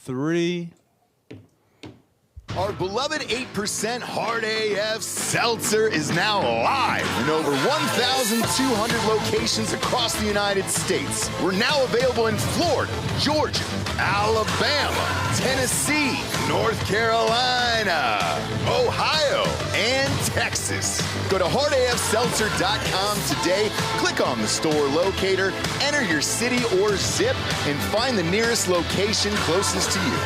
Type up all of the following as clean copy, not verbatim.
3. Our beloved 8% Hard AF Seltzer is now live in over 1,200 locations across the United States. We're now available in Florida, Georgia, Alabama, Tennessee, North Carolina, Ohio, and Texas. Go to hardafseltzer.com today, click on the store locator, enter your city or zip, and find the nearest location closest to you.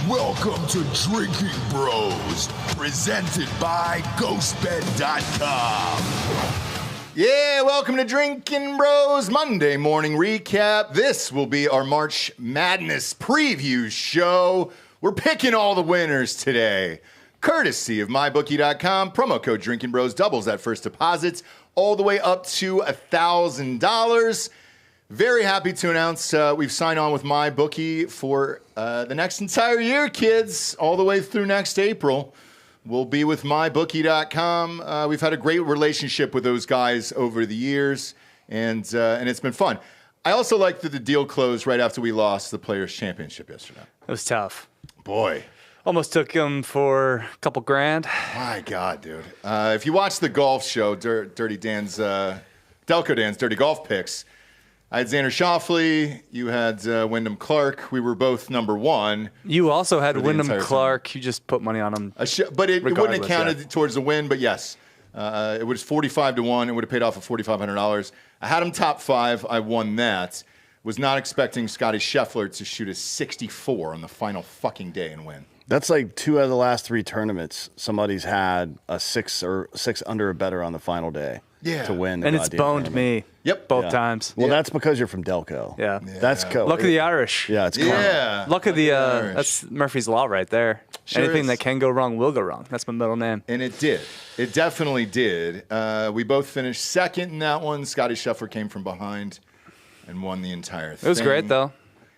Welcome to Drinking Bros, presented by GhostBed.com. Yeah, welcome to Drinkin' Bros Monday morning recap. This will be our March Madness preview show. We're picking all the winners today, courtesy of MyBookie.com. Promo code Drinkin' Bros doubles that first deposits all the way up to $1,000. Very happy to announce we've signed on with MyBookie for the next entire year, kids, all the way through next April. We'll be with MyBookie.com. We've had a great relationship with those guys over the years, and it's been fun. I also like that the deal closed right after we lost the Players' Championship yesterday. It was tough. Boy. Almost took him for a couple grand. My God, dude. If you watch the golf show, Dirty Dan's, Delco Dan's Dirty Golf Picks, I had Xander Schauffele. You had Wyndham Clark. We were both number one. You also had Wyndham Clark. Time. You just put money on him. But it wouldn't have counted towards the win. But yes, it was 45-1. It would have paid off at $4,500. I had him top 5. I won that. Was not expecting Scotty Scheffler to shoot a 64 on the final fucking day and win. That's like 2 out of the last 3 tournaments. Somebody's had a 6 under or better on the final day. Yeah. To win. And it's boned me. Yep. Both times. Well, that's because you're from Delco. Yeah. That's luck of the Irish. Yeah, it's Luck of the that's Murphy's Law right there. Sure Anything is. that can go wrong will go wrong. That's my middle name. And it did. It definitely did. We both finished second in that one. Scotty Scheffler came from behind and won the entire thing. It was great, though.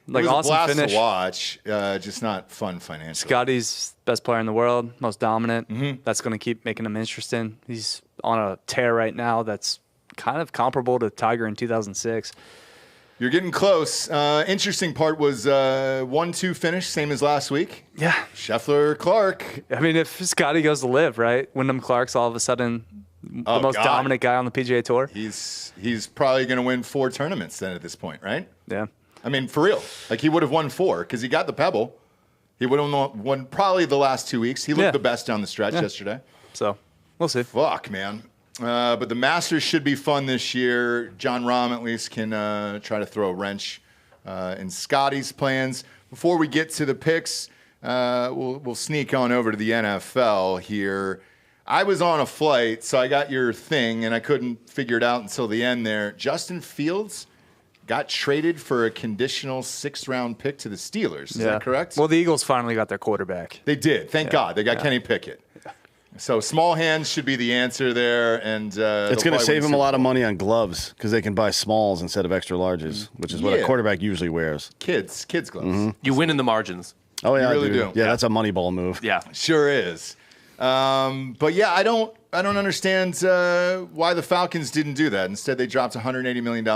Like, it was awesome a blast finish to watch, just not fun financially. Scotty's best player in the world, most dominant. Mm-hmm. That's going to keep making him interesting. He's on a tear right now that's kind of comparable to Tiger in 2006. You're getting close. Interesting part was 1-2 finish, same as last week. Yeah. Scheffler, Clark. I mean, if Scotty goes to live, right? Wyndham Clark's all of a sudden the most dominant guy on the PGA Tour. He's probably going to win 4 tournaments then at this point, right? Yeah. I mean, for real. Like, he would have won 4 because he got the Pebble. He would have won probably the last 2 weeks. He looked the best down the stretch yesterday. So, we'll see. Fuck, man. But the Masters should be fun this year. John Rahm at least can try to throw a wrench in Scotty's plans. Before we get to the picks, we'll sneak on over to the NFL here. I was on a flight, so I got your thing, and I couldn't figure it out until the end there. Justin Fields got traded for a conditional 6th-round pick to the Steelers. Is that correct? Well, the Eagles finally got their quarterback. They did. Thank God. They got Kenny Pickett. So small hands should be the answer there. And it's going to save them a lot of money on gloves because they can buy smalls instead of extra larges, which is what a quarterback usually wears. Kids gloves. Mm-hmm. You win in the margins. Oh, yeah, you really do. Yeah, that's a money ball move. Yeah. Sure is. But yeah, I don't understand why the Falcons didn't do that. Instead, they dropped $180 million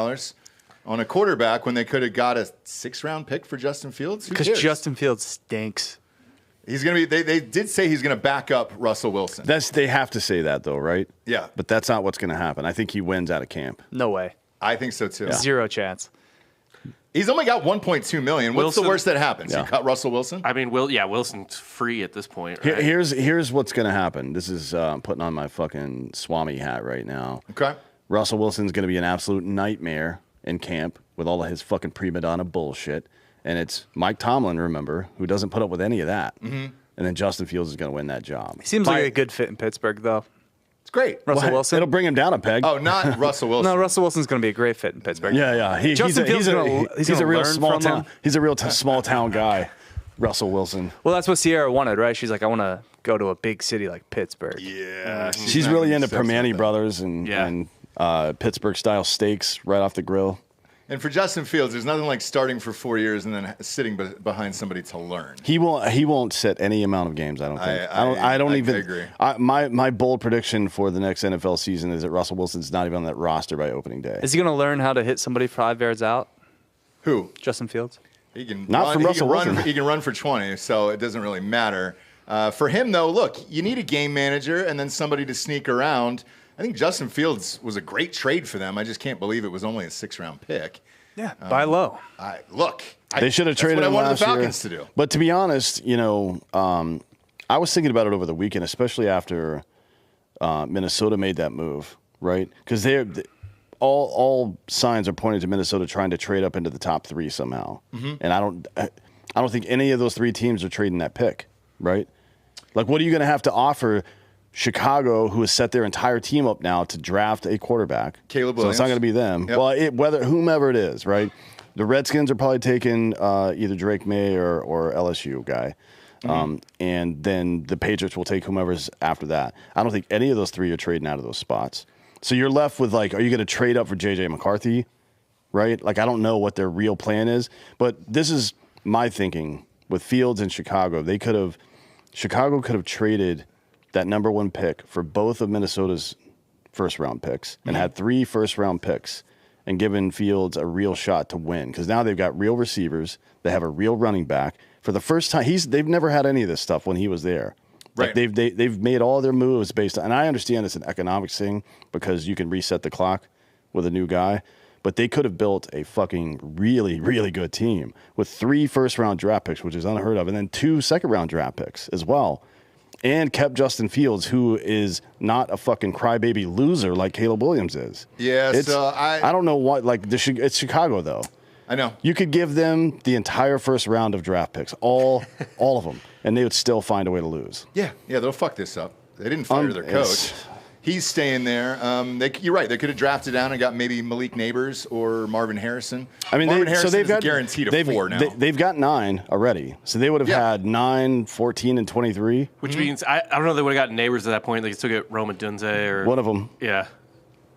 on a quarterback when they could have got a 6th-round pick for Justin Fields. Because Justin Fields stinks. He's going to be. They did say he's going to back up Russell Wilson. They have to say that though, right? Yeah. But that's not what's going to happen. I think he wins out of camp. No way. I think so too. Yeah. Zero chance. He's only got $1.2 million. What's the worst that happens? You cut Russell Wilson? I mean, Wilson's free at this point. Right? Here's what's going to happen. This is putting on my fucking Swami hat right now. Okay. Russell Wilson's going to be an absolute nightmare in camp with all of his fucking prima donna bullshit. And it's Mike Tomlin, remember, who doesn't put up with any of that. Mm-hmm. And then Justin Fields is going to win that job. He seems like a good fit in Pittsburgh, though. It's great. Russell Wilson. It'll bring him down a peg. Oh, not Russell Wilson. No, Russell Wilson's going to be a great fit in Pittsburgh. Yeah. He's a real small town. He's a real small town guy. Russell Wilson. Well, that's what Sierra wanted, right? She's like, I want to go to a big city like Pittsburgh. Yeah. She's really into Permane Brothers and Pittsburgh style steaks right off the grill. And for Justin Fields, there's nothing like starting for 4 years and then sitting behind somebody to learn. He won't sit any amount of games. I don't think. I don't even agree. My bold prediction for the next NFL season is that Russell Wilson's not even on that roster by opening day. Is he going to learn how to hit somebody 5 yards out? Who? Justin Fields. He can Not run, from Russell Wilson. He can run for 20, so it doesn't really matter. For him, though, look, you need a game manager and then somebody to sneak around. I think Justin Fields was a great trade for them. I just can't believe it was only a 6th-round pick. Yeah, buy low. They should have traded him what I wanted last the Falcons year. to do. But to be honest, I was thinking about it over the weekend, especially after Minnesota made that move, right? Because all signs are pointing to Minnesota trying to trade up into the top 3 somehow. Mm-hmm. And I don't think any of those 3 teams are trading that pick, right? Like, what are you going to have to offer Chicago, who has set their entire team up now to draft a quarterback? Caleb Williams. So it's not going to be them. Yep. Well, whomever it is, right? The Redskins are probably taking either Drake May or LSU guy. Mm-hmm. And then the Patriots will take whomever's after that. I don't think any of those 3 are trading out of those spots. So you're left with, like, are you going to trade up for J.J. McCarthy, right? Like, I don't know what their real plan is. But this is my thinking with Fields in Chicago. Chicago could have traded that number 1 pick for both of Minnesota's first-round picks and had 3 first-round picks and given Fields a real shot to win, because now they've got real receivers. They have a real running back. For the first time, they've never had any of this stuff when he was there. Right. Like they've made all their moves based on, and I understand it's an economics thing because you can reset the clock with a new guy, but they could have built a fucking really, really good team with 3 first-round draft picks, which is unheard of, and then 2 second-round draft picks as well, and kept Justin Fields, who is not a fucking crybaby loser like Caleb Williams is. Yeah, I don't know what, like, it's Chicago, though. I know. You could give them the entire first round of draft picks, all of them, and they would still find a way to lose. Yeah, they'll fuck this up. They didn't fire their coach. He's staying there. You're right. They could have drafted down and got maybe Malik Neighbors or Marvin Harrison. I mean, Harrison is guaranteed a 4 now. They've got 9 already, so they would have had 9, 14, and 23. Which means I don't know if they would have got Neighbors at that point. They could still get Rome Odunze or one of them. Yeah.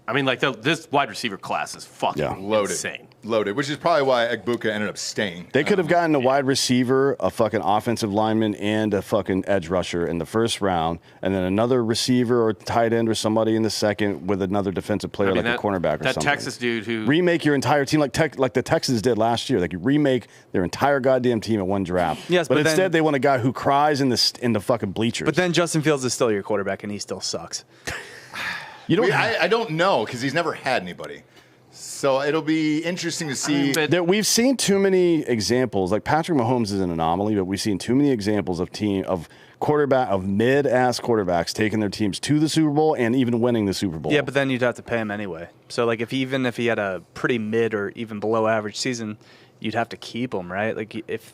I mean, like, this wide receiver class is fucking insane. Loaded, which is probably why Egbuka ended up staying. They could have gotten a wide receiver, a fucking offensive lineman, and a fucking edge rusher in the first round, and then another receiver or tight end or somebody in the second with another defensive player, like a cornerback or something. That Texas dude who... Remake your entire team like the Texans did last year. Like, you remake their entire goddamn team at one draft. Yes, but instead they want a guy who cries in the fucking bleachers. But then Justin Fields is still your quarterback, and he still sucks. I don't know, because he's never had anybody. So it'll be interesting to see. We've seen too many examples. Like, Patrick Mahomes is an anomaly, but we've seen too many examples of mid-ass quarterbacks taking their teams to the Super Bowl and even winning the Super Bowl. Yeah, but then you'd have to pay him anyway. So, like, even if he had a pretty mid or even below average season, you'd have to keep him, right? Like, if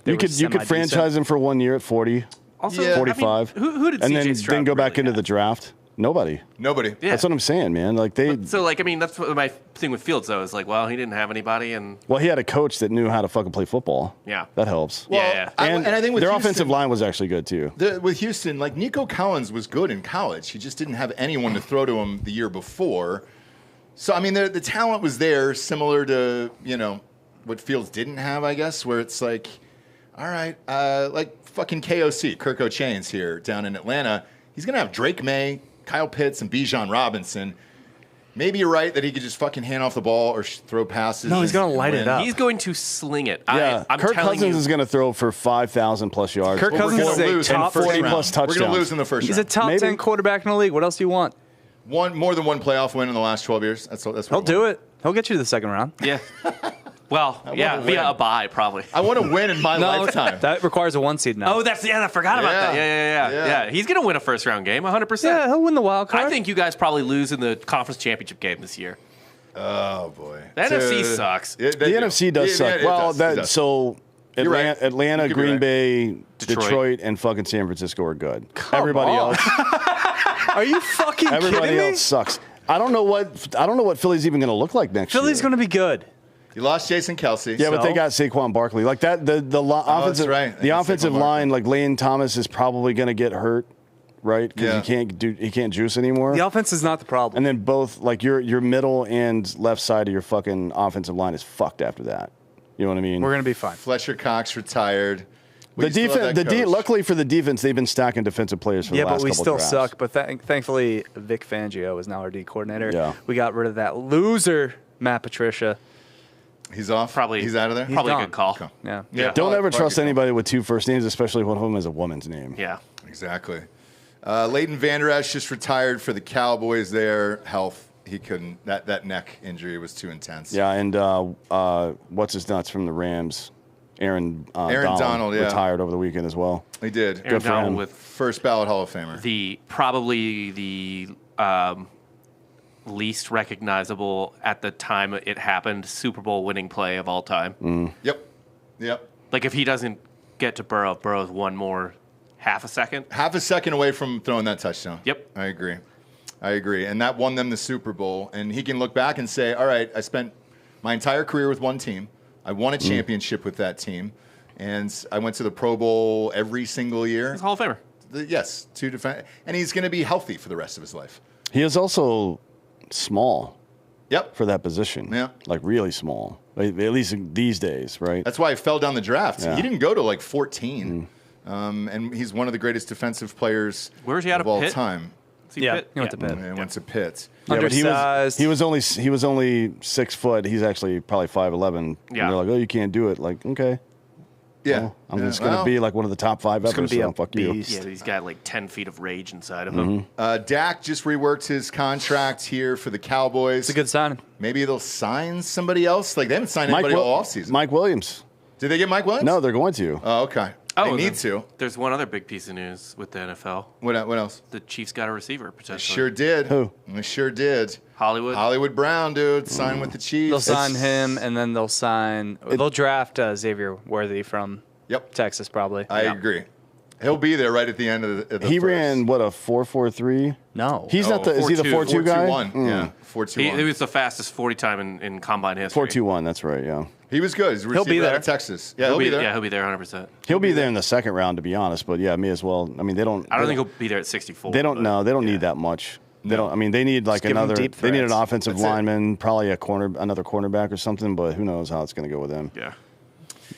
you could franchise him for 1 year at 40, also 45, I mean, who did and CJ Stroud then go back really into have? the draft. Nobody. Yeah. That's what I'm saying, man. Like, So, like, I mean, that's what my thing with Fields, though, is like, well, he didn't have anybody, and well, he had a coach that knew how to fucking play football. Yeah. That helps. Well, Yeah. And I think with their Houston, offensive line was actually good too. With Houston, like, Nico Collins was good in college. He just didn't have anyone to throw to him the year before. So, I mean, the talent was there, similar to, what Fields didn't have, I guess, where it's like, all right, like fucking KOC, Kirk O'Chains here down in Atlanta. He's going to have Drake May, Kyle Pitts, and Bijan Robinson. Maybe you're right that he could just fucking hand off the ball or throw passes. No, he's going to light it up. He's going to sling it. Yeah, I'm Kirk telling Cousins you. is going to throw for 5,000 plus yards. Kirk Cousins is a top 40 round. plus touchdowns. We're going to lose in the first He's round. a top 10 quarterback in the league. What else do you want? More than one playoff win in the last 12 years. That's what He'll do it. He'll get you to the second round. Yeah. Well, yeah, via a bye, probably. I want to win in my lifetime. That requires a 1 seed now. Oh, I forgot about that. Yeah. He's going to win a first-round game, 100%. Yeah, he'll win the wild card. I think you guys probably lose in the conference championship game this year. Oh, boy. The NFC sucks. The NFC does suck. So Atlanta, Green Bay, Detroit, and fucking San Francisco are good. Everybody else. Are you fucking kidding me? Everybody else sucks. I don't know what Philly's even going to look like next year. Philly's going to be good. You lost Jason Kelsey. Yeah, but they got Saquon Barkley. Like that, the offensive, right. the offensive line, like Lane Thomas is probably going to get hurt right? Because he can't juice anymore. The offense is not the problem. And then both, like, your middle and left side of your fucking offensive line is fucked after that. You know what I mean? We're going to be fine. Fletcher Cox retired. The defense, luckily for the defense, they've been stacking defensive players for the last couple but we still drafts. suck. But thankfully, Vic Fangio is now our D coordinator. Yeah. We got rid of that loser, Matt Patricia. He's off? Probably. He's out of there? Probably gone. a good call. Okay. Yeah. Don't ever trust anybody with 2 first names, especially one of them is a woman's name. Yeah. Exactly. Leighton Vander Esch just retired for the Cowboys there. Health. He couldn't. That neck injury was too intense. Yeah, and what's his nuts from the Rams? Aaron Donald, yeah. retired over the weekend as well. He did. Aaron for him. Donald with First ballot Hall of Famer. Probably the least recognizable at the time it happened Super Bowl winning play of all time. Yep. Like if he doesn't get to Burrow, Burrow's one more half a second. Half a second away from throwing that touchdown. Yep. I agree. And that won them the Super Bowl. And he can look back and say, all right, I spent my entire career with one team. I won a championship with that team. And I went to the Pro Bowl every single year. He's a Hall of Famer. Yes, to defend. And he's going to be healthy for the rest of his life. He is also small Yep. for that position. Yeah. Like really small, at least these days, right? That's why he fell down the draft. Yeah. He didn't go to like 14. And he's one of the greatest defensive players Where is he out of of all Pitt? time. He He went to Pitt. And went to Pitt. Yeah, but Undersized. he was only 6 foot. He's actually probably 5'11". Yeah. And they're like, oh, you can't do it. Like, okay. Yeah. Well, I'm just going to be like one of the top 5 ever, gonna be so a fuck you. beast. Yeah, he's got like 10 feet of rage inside of him. Dak just reworked his contract here for the Cowboys. It's a good sign. Maybe they'll sign somebody else. Like they haven't signed anybody all offseason. Mike Williams. Did they get Mike Williams? No, they're going to. Oh, okay. They need to. There's one other big piece of news with the NFL. What else? The Chiefs got a receiver potentially. Sure did. Who? They sure did. Hollywood Brown, dude, signed with the Chiefs. They'll sign him, and then they'll draft Xavier Worthy from Texas, probably. I agree. He'll be there right at the end of the He first. ran, what, a 4.43? No. He's not the, is he the 4.2 guy? 4.21. Yeah, 4.21. He was the fastest 40 time in combine history. 4.21, that's right, yeah. He was good. He'll be there. Out of Texas. Yeah, he'll be there. Yeah, he'll be there 100%. He'll be there in the second round, to be honest, but yeah, may as well. I mean, they don't. I don't think he'll be there at 64. They don't know. They don't need that much. They don't. I mean, they need like give 'em another. deep They need an threats. offensive That's it. lineman, probably another cornerback or something. But who knows how it's going to go with them? Yeah.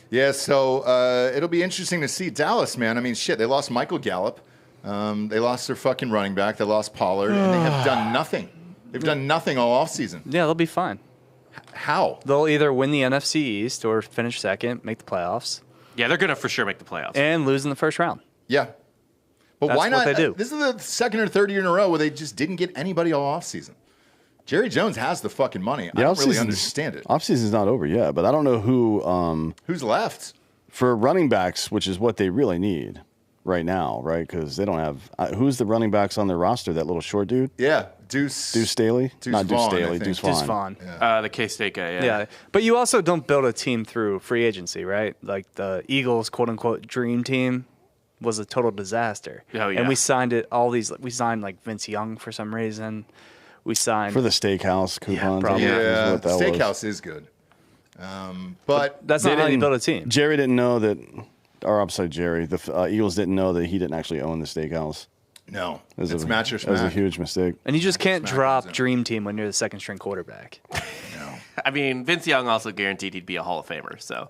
Yeah, so it'll be interesting to see Dallas, man. I mean, shit, they lost Michael Gallup. They lost their fucking running back. They lost Pollard, and they have done nothing. They've done nothing all offseason. Yeah, they'll be fine. How? They'll either win the NFC East or finish second, make the playoffs, Yeah, they're going to for sure make the playoffs. and lose in the first round. Yeah. But That's why not? what they do. This is the second or third year in a row where they just didn't get anybody all offseason. Jerry Jones has the fucking money. I don't really understand it. Offseason's not over yet, but I don't know who Who's left? for running backs, which is what they really need right now, right? Because they don't have who's the running backs on their roster? That little short dude, Yeah, Deuce Staley, Deuce not Deuce Vaughn, I Staley, think. Deuce Deuce Vaughn. Vaughn. The K-State guy, Yeah. But you also don't build a team through free agency, right? Like the Eagles, quote unquote, dream team was a total disaster. Oh, yeah. And we signed we signed like Vince Young for some reason. We signed For the steakhouse coupons. probably. I think is Yeah, what that was. Steakhouse is good. But that's not how you build a team. Jerry didn't know that, or I'm sorry, Jerry, the Eagles didn't know that he didn't actually own the steakhouse. no, It was it's a- match or It was a smack. huge mistake. And you just can't Smack drop is it. dream team when you're the second string quarterback. I mean, Vince Young also guaranteed he'd be a Hall of Famer, so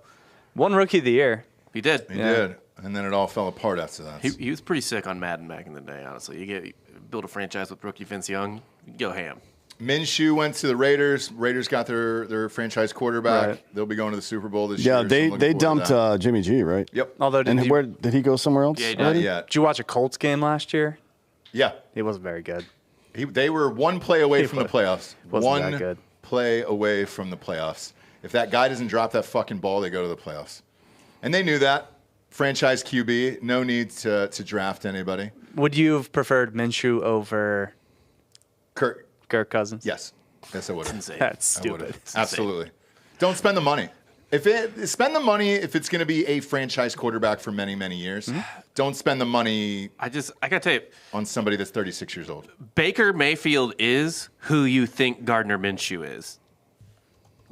One rookie of the year. he did. He did, and then it all fell apart after that. He was pretty sick on Madden back in the day, honestly. You build a franchise with rookie Vince Young, you go ham. Minshew went to the Raiders. Raiders got their franchise quarterback. Right. They'll be going to the Super Bowl this Yeah, year. so I'm looking they forward to dumped that. Jimmy G, right? Yep. Although, And where did he go somewhere else? Yeah, he did. Not already? yet. did you watch a Colts game last year? Yeah. He wasn't very good. They were one play away from the playoffs. wasn't One that good. play away from the playoffs. If that guy doesn't drop that fucking ball, they go to the playoffs. And they knew that. Franchise QB, no need to draft anybody. Would you have preferred Minshew over Kirk, Kirk Cousins? yes. Yes, I would have. Insane. That's I stupid. would've. Absolutely. Don't spend the money. Spend the money if it's going to be a franchise quarterback for many, many years. Don't spend the money I gotta tell you, on somebody that's 36 years old. Baker Mayfield is who you think Gardner Minshew is.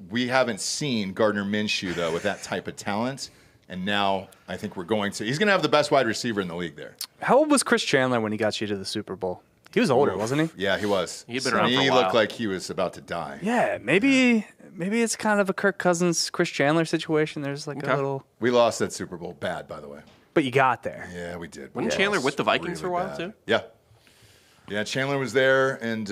We haven't seen Gardner Minshew, though, with that type of talent And now I think we're going to. He's going to have the best wide receiver in the league there. How old was Chris Chandler when he got you to the Super Bowl? He was older, wasn't he? Yeah, he was. He'd been around for a He while. looked like he was about to die. Yeah, maybe it's kind of a Kirk Cousins, Chris Chandler situation. There's like a little. We lost that Super Bowl bad, by the way. But you got there. Yeah, we did. Wasn't Chandler with the Vikings for a while, too? Yeah. Yeah, Chandler was there, and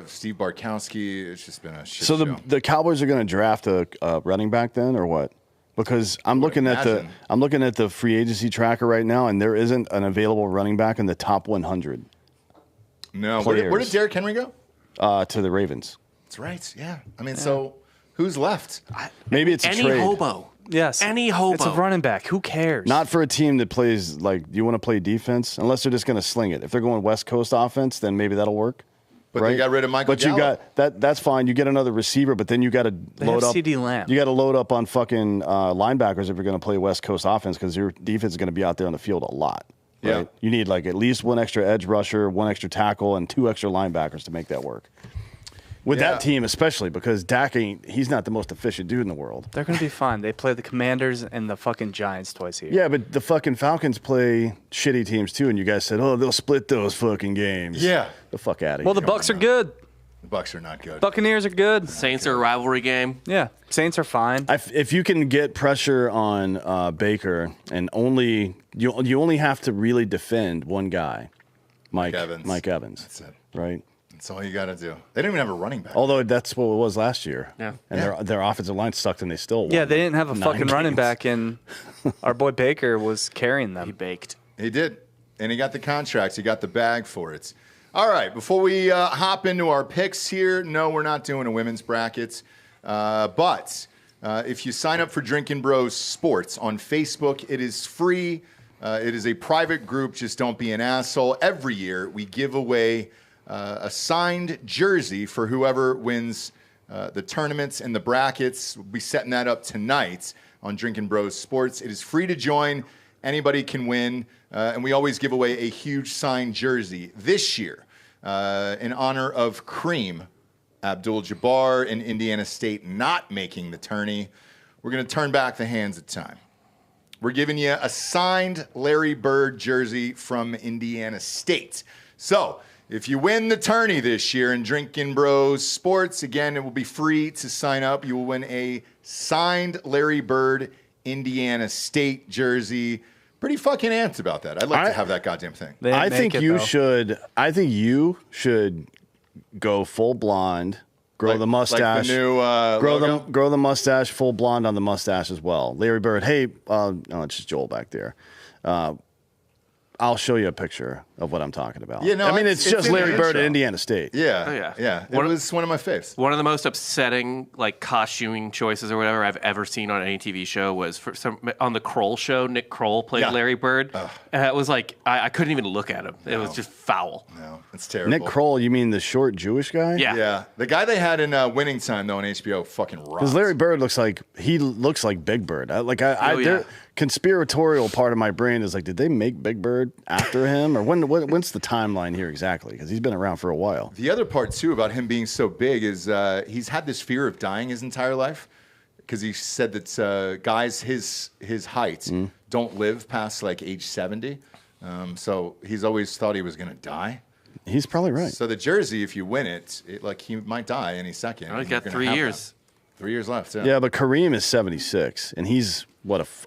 Steve Barkowski. It's just been a shit So show. the Cowboys are going to draft a running back then, or what? Because I'm looking at the free agency tracker right now, and there isn't an available running back in the top 100 No, where did Derrick Henry go? to the Ravens. That's right. Yeah. I mean, so who's left? Maybe it's a Any trade. hobo. Yes. Any hobo. It's a running back. Who cares? Not for a team that plays like. Do you want to play defense? Unless they're just going to sling it. If they're going West Coast offense, then maybe that'll work. But right? they got rid of Michael But you Gallup. got that's fine. You get another receiver, but then you got to load have up. CD Lamb. You got to load up on fucking linebackers if you're going to play West Coast offense because your defense is going to be out there on the field a lot. Right? Yeah. You need like at least one extra edge rusher, one extra tackle, and 2 extra linebackers to make that work. With Yeah. that team, especially because Dak he's not the most efficient dude in the world. They're going to be fine. They play the Commanders and the fucking Giants twice a year. Yeah, but the fucking Falcons play shitty teams too, and you guys said, oh, they'll split those fucking games. Yeah. The fuck out of Well, here. the Bucks are good. The Bucks are not good. Buccaneers are good. Saints are a rivalry game. Yeah. Saints are fine. If you can get pressure on Baker, and you only have to really defend one guy, Mike Evans. That's it. Right? That's all you got to do. They don't even have a running back. Although that's what it was last year. Yeah. And their offensive line sucked, and they still won. Yeah, they didn't have a 9 fucking running games. back, and our boy Baker was carrying He them. baked. He did. And he got the contracts. He got the bag for it. All right. Before we hop into our picks here, no, we're not doing a women's bracket. But if you sign up for Drinkin' Bros Sports on Facebook, it is free. It is a private group. Just don't be an asshole. Every year, we give away a signed jersey for whoever wins the tournaments and the brackets. We'll be setting that up tonight on Drinkin' Bros Sports. It is free to join. Anybody can win. And we always give away a huge signed jersey. This year, in honor of Kareem Abdul-Jabbar and Indiana State not making the tourney, we're going to turn back the hands of time. We're giving you a signed Larry Bird jersey from Indiana State. So if you win the tourney this year in Drinkin' Bros Sports, again, it will be free to sign up. You will win a signed Larry Bird Indiana State jersey. Pretty fucking amped about that. I'd like to have that goddamn thing. They didn't I make think it, you though. should. I think you should go full blonde, grow the mustache, Like the new logo? grow the mustache, full blonde on the mustache as well. Larry Bird. Hey, no, it's just Joel back there. I'll show you a picture of what I'm talking about. Yeah, no, I mean it's it's just in the Larry Bird intro. at Indiana State. Yeah. Oh, yeah. Yeah. It One of- was one of my faves. One of the most upsetting like costuming choices or whatever I've ever seen on any TV show was on the Kroll show. Nick Kroll played Yeah. Larry Bird, and it was like I couldn't even look at him. It was just foul. No, it's terrible. Nick Kroll, you mean the short Jewish guy? Yeah. Yeah. The guy they had in Winning Time, though, on HBO fucking rocks. Because Larry Bird looks like Big Bird. Yeah. Conspiratorial part of my brain is like, did they make Big Bird after him, or when's the timeline here exactly? Because he's been around for a while. The other part, too, about him being so big is he's had this fear of dying his entire life because he said that guys his height don't live past like age 70. So he's always thought he was going to die. He's probably right. So the jersey, if you win it, like he might die any second. Oh, he's and got you're 3 gonna have years. that. 3 years left. Yeah, but Kareem is 76, and he's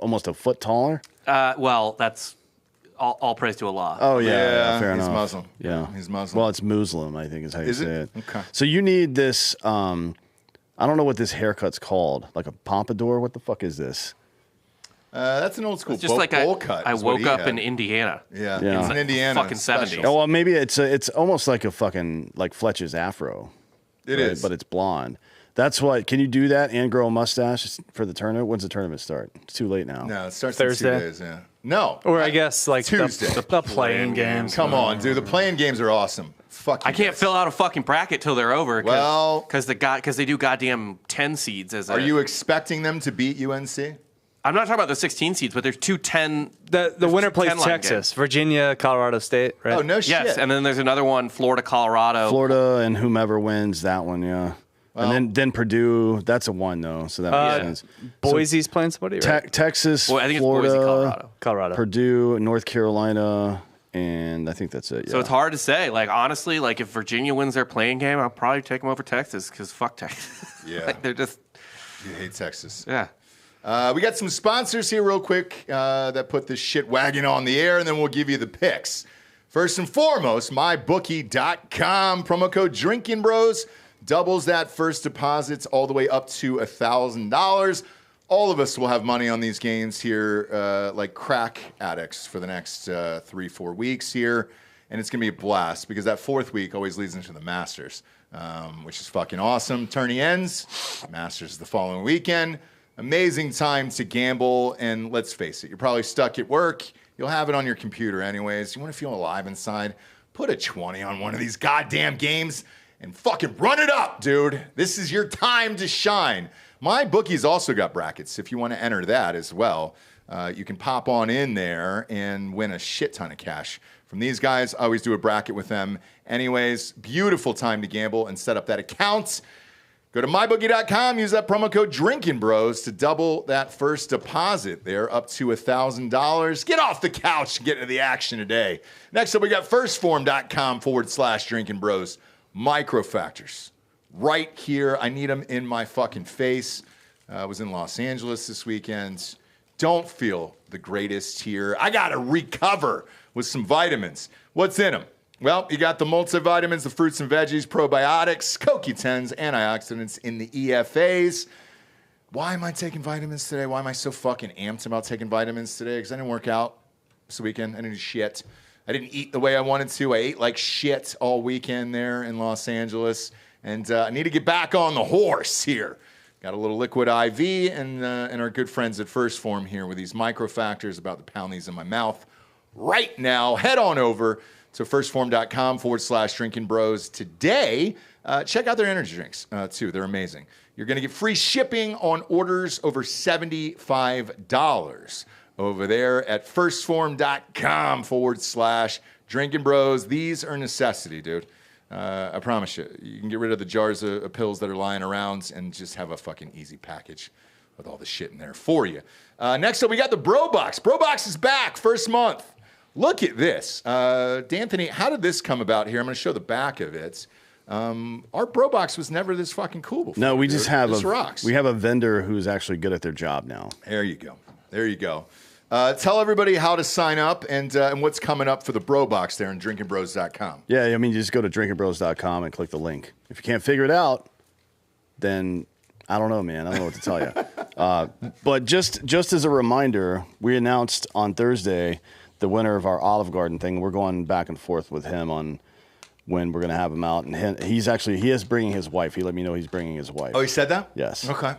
almost a foot taller. Well, that's all praise to Allah. Oh yeah, fair he's enough. Muslim. Yeah, He's Muslim. Well, it's Muslim, I think is how you Is say it? it. Okay. So you need this. I don't know what this haircut's called. Like a pompadour. What the fuck is this? That's an old school It's just like bowl cut. I is what woke he up had. in Indiana. Yeah, Yeah. it's in Indiana. Fucking special. 70s. Oh well, maybe it's almost like a fucking like Fletcher's afro. It is. but it's blonde. That's what. Can you do that and grow a mustache for the tournament? When's the tournament start? It's too late now. No, it starts Thursday. in 2 days. Yeah. No. Or I guess like Tuesday. the playing games. Come on, dude. The playing games are awesome. Fuck. I you can't guys. fill out a fucking bracket till they're over. Well- because they do goddamn 10 seeds as. Are you expecting them to beat UNC? I'm not talking about the 16 seeds, but there's 2 10. The there's winner two plays 10-line Texas, games. Virginia, Colorado State, right? Oh no shit. Yes, and then there's another one, Florida, Colorado. Florida and whomever wins that one. Yeah. Well, and then Purdue, that's a 1 though, so that makes sense. Boise's playing somebody, right? Texas, Well, I think Florida, it's Boise, Colorado. Purdue, North Carolina, and I think that's it. So it's hard to say. Like, honestly, like if Virginia wins their playing game, I'll probably take them over Texas because fuck Texas. Yeah. Like, they're just. You hate Texas. Yeah. We got some sponsors here real quick that put this shit wagon on the air, and then we'll give you the picks. First and foremost, mybookie.com. Promo code Drinkin' Bros doubles that first deposits all the way up to $1,000. All of us will have money on these games here like crack addicts for the next 3-4 weeks here. And it's going to be a blast because that fourth week always leads into the Masters, which is fucking awesome. Tourney ends. Masters the following weekend. Amazing time to gamble. And let's face it, you're probably stuck at work. You'll have it on your computer anyways. You want to feel alive inside? Put a 20 on one of these goddamn games and fucking run it up, dude. This is your time to shine. My bookie's also got brackets if you want to enter that as well. You can pop on in there and win a shit ton of cash from these guys. I always do a bracket with them. Anyways, beautiful time to gamble and set up that account. Go to mybookie.com, use that promo code Drinkin' Bros to double that first deposit there up to $1,000. Get off the couch and get into the action today. Next up, we got firstform.com/Drinkin' Bros. Microfactors. Right here. I need them in my fucking face. I was in Los Angeles this weekend. Don't feel the greatest here. I got to recover with some vitamins. What's in them? Well, you got the multivitamins, the fruits and veggies, probiotics, CoQ10s, antioxidants in the EFAs. Why am I taking vitamins today? Why am I so fucking amped about taking vitamins today? Because I didn't work out this weekend. I didn't do shit. I didn't eat the way I wanted to. I ate like shit all weekend there in Los Angeles. And I need to get back on the horse here. Got a little liquid IV and our good friends at First Form here with these microfactors, about to pound these in my mouth right now. Head on over to firstform.com/Drinkin' Bros today. Check out their energy drinks too. They're amazing. You're going to get free shipping on orders over $75 over there at firstform.com/Drinkin' Bros. These are a necessity, dude. I promise you. You can get rid of the jars of pills that are lying around and just have a fucking easy package with all the shit in there for you. Next up, we got the Bro Box. Bro Box is back, first month. Look at this. D'Anthony, how did this come about here? I'm going to show the back of it. Our Bro Box was never this fucking cool before. No, we just have this rocks. We have a vendor who's actually good at their job now. There you go. There you go. Tell everybody how to sign up and what's coming up for the Bro Box there on drinkinbros.com. Yeah, I mean, you just go to drinkinbros.com and click the link. If you can't figure it out, then I don't know, man. I don't know what to tell you. But just as a reminder, we announced on Thursday the winner of our Olive Garden thing. We're going back and forth with him on when we're going to have him out. And he is bringing his wife. He let me know he's bringing his wife. Oh, he said that? Yes. Okay.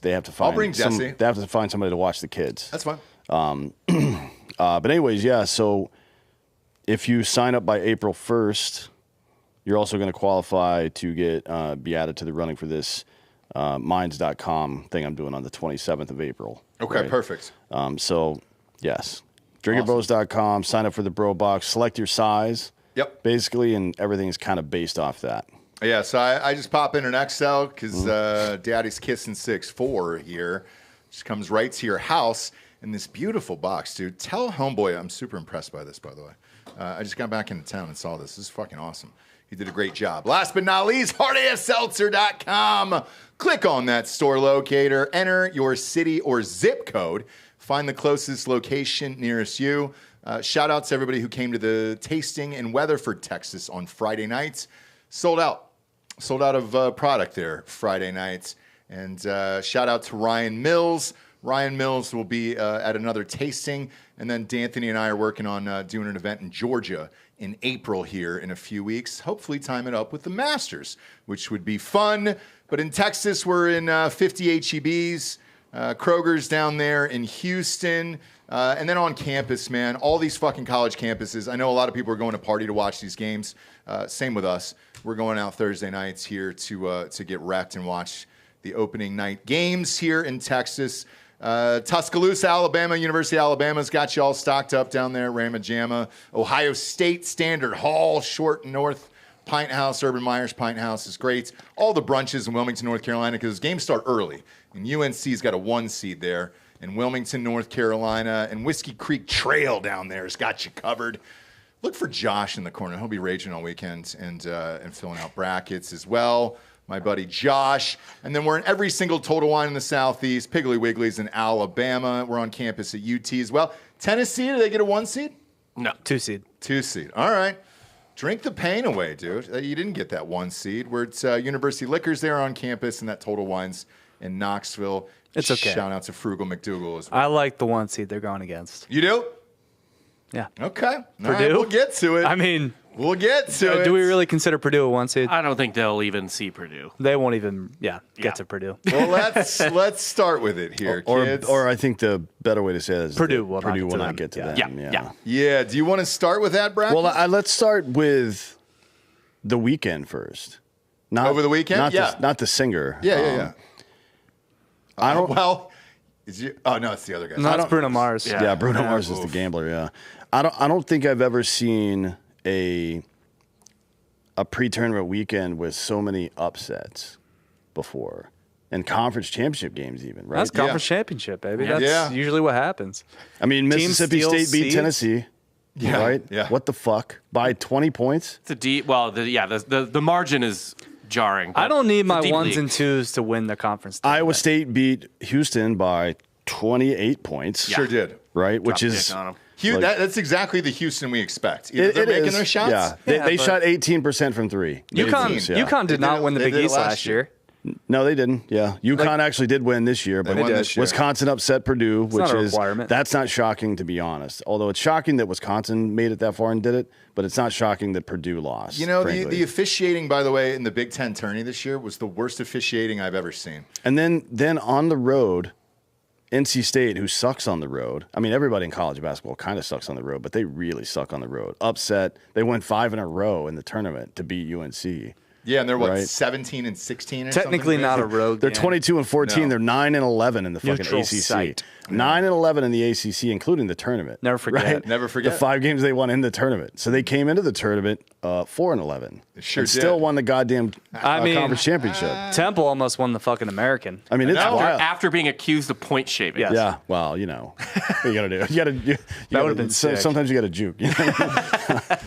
They have to find. I'll bring Jesse. They have to find somebody to watch the kids. That's fine. But anyways, yeah. So if you sign up by April 1st, you're also going to qualify to be added to the running for this minds.com thing I'm doing on the 27th of April. Okay, right? perfect. So yes, drinkinbros.com, sign up for the Bro Box, select your size. Yep. Basically, and everything's kind of based off that. Yeah, so I just pop in an XL because Daddy's kissing 6'4" here. Just comes right to your house in this beautiful box, dude. Tell Homeboy I'm super impressed by this, by the way. I just got back into town and saw this. This is fucking awesome. He did a great job. Last but not least, hardafseltzer.com. Click on that store locator. Enter your city or zip code. Find the closest location nearest you. Shout out to everybody who came to the tasting in Weatherford, Texas on Friday nights. Sold out. Sold out of product there Friday nights. And shout out to Ryan Mills. Ryan Mills will be at another tasting. And then D'Anthony and I are working on doing an event in Georgia in April here in a few weeks. Hopefully time it up with the Masters, which would be fun. But in Texas, we're in 50 HEBs. Kroger's down there in Houston. And then on campus, man, all these fucking college campuses. I know a lot of people are going to party to watch these games. Same with us. We're going out Thursday nights here to get wrecked and watch the opening night games here in Texas. Tuscaloosa, Alabama, University of Alabama's got you all stocked up down there. Ramajama, Ohio State, Standard Hall, Short North Pint House, Urban Meyer's Pint House is great. All the brunches in Wilmington, North Carolina, because games start early. And UNC's got a 1 seed there. And Wilmington, North Carolina, and Whiskey Creek Trail down there has got you covered. Look for Josh in the corner. He'll be raging all weekend and filling out brackets as well. My buddy Josh. And then we're in every single Total Wine in the Southeast. Piggly Wiggly's in Alabama. We're on campus at UT as well. Tennessee, do they get a 1 seed? No. 2 seed. 2 seed. All right. Drink the pain away, dude. You didn't get that 1 seed. Where it's University Liquors there on campus and that Total Wines in Knoxville. It's okay. Shout out to Frugal McDougal as well. I like the 1 seed they're going against. You do? Yeah. Okay. All Purdue? right, we'll get to it. I mean, we'll get to it. do we really consider Purdue a 1 seed? I don't think they'll even see Purdue. They won't even, get Yeah. to Purdue. Well, let's start with it here, kids. Or I think the better way to say it is Purdue that will Purdue not get to will not them. get to them. Yeah. Yeah. Do you want to start with that, Bracken? Well, let's start with the weekend first. Not Over the weekend? Not Yeah. not the singer. Yeah. I don't. Well, no, it's the other guy. No, it's Bruno Mars. Yeah, Bruno Mars is the gambler. Yeah, I don't think I've ever seen a pre-tournament weekend with so many upsets before, and conference championship games even. Right? That's conference championship, baby. Yeah. That's Yeah. usually what happens. I mean, Team Mississippi steals State beat seeds. Tennessee. Yeah, Right. yeah. What the fuck? By 20 points. It's a deep. Well, the margin is jarring. I don't need it's a my deep 1s league. and 2s to win the conference. Iowa tournament. State beat Houston by 28 points. Sure did. Right, which Drop is dick on 'em. That's exactly the Houston we expect. Either it they're making is. their shots. Yeah, Yeah, they but- shot 18% from three. UConn, Yeah. UConn did They not did it- win the they Big did it East last last year. No, they didn't. Yeah, UConn actually did win this year, but won this year. Wisconsin upset Purdue, which not a is requirement. that's not shocking to be honest. Although it's shocking that Wisconsin made it that far and did it, but it's not shocking that Purdue lost. You know, the frankly. officiating, by the way, in the Big Ten tourney this year was the worst officiating I've ever seen. And then on the road, NC State, who sucks on the road. I mean, everybody in college basketball kind of sucks on the road, but they really suck on the road. Upset. They won 5 in a row in the tournament to beat UNC. Yeah, and they're what, Right. 17 and 16 or Technically something? not a road They're game. 22 and 14. No. They're 9 and 11 in the fucking Neutral ACC. site. 9 and 11 in the ACC, including the tournament. Never forget. Right? Never forget. The 5 games they won in the tournament. So they came into the tournament 4 and 11. They sure and still did. won the goddamn I mean, conference championship. Temple almost won the fucking American. I mean, it's know. wild. After being accused of point shaving. Yes. Yeah, well, you know, what you gotta do. You gotta. That would've been sick. Sometimes you gotta juke. You know?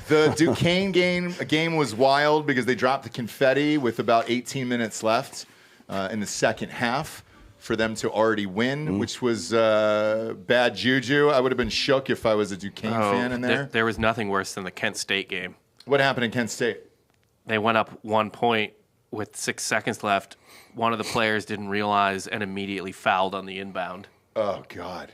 The Duquesne game was wild because they dropped the confetti with about 18 minutes left in the second half for them to already win, which was bad juju. I would have been shook if I was a Duquesne fan in there. There was nothing worse than the Kent State game. What happened in Kent State? They went up 1 point with 6 seconds left. One of the players didn't realize and immediately fouled on the inbound. Oh, God.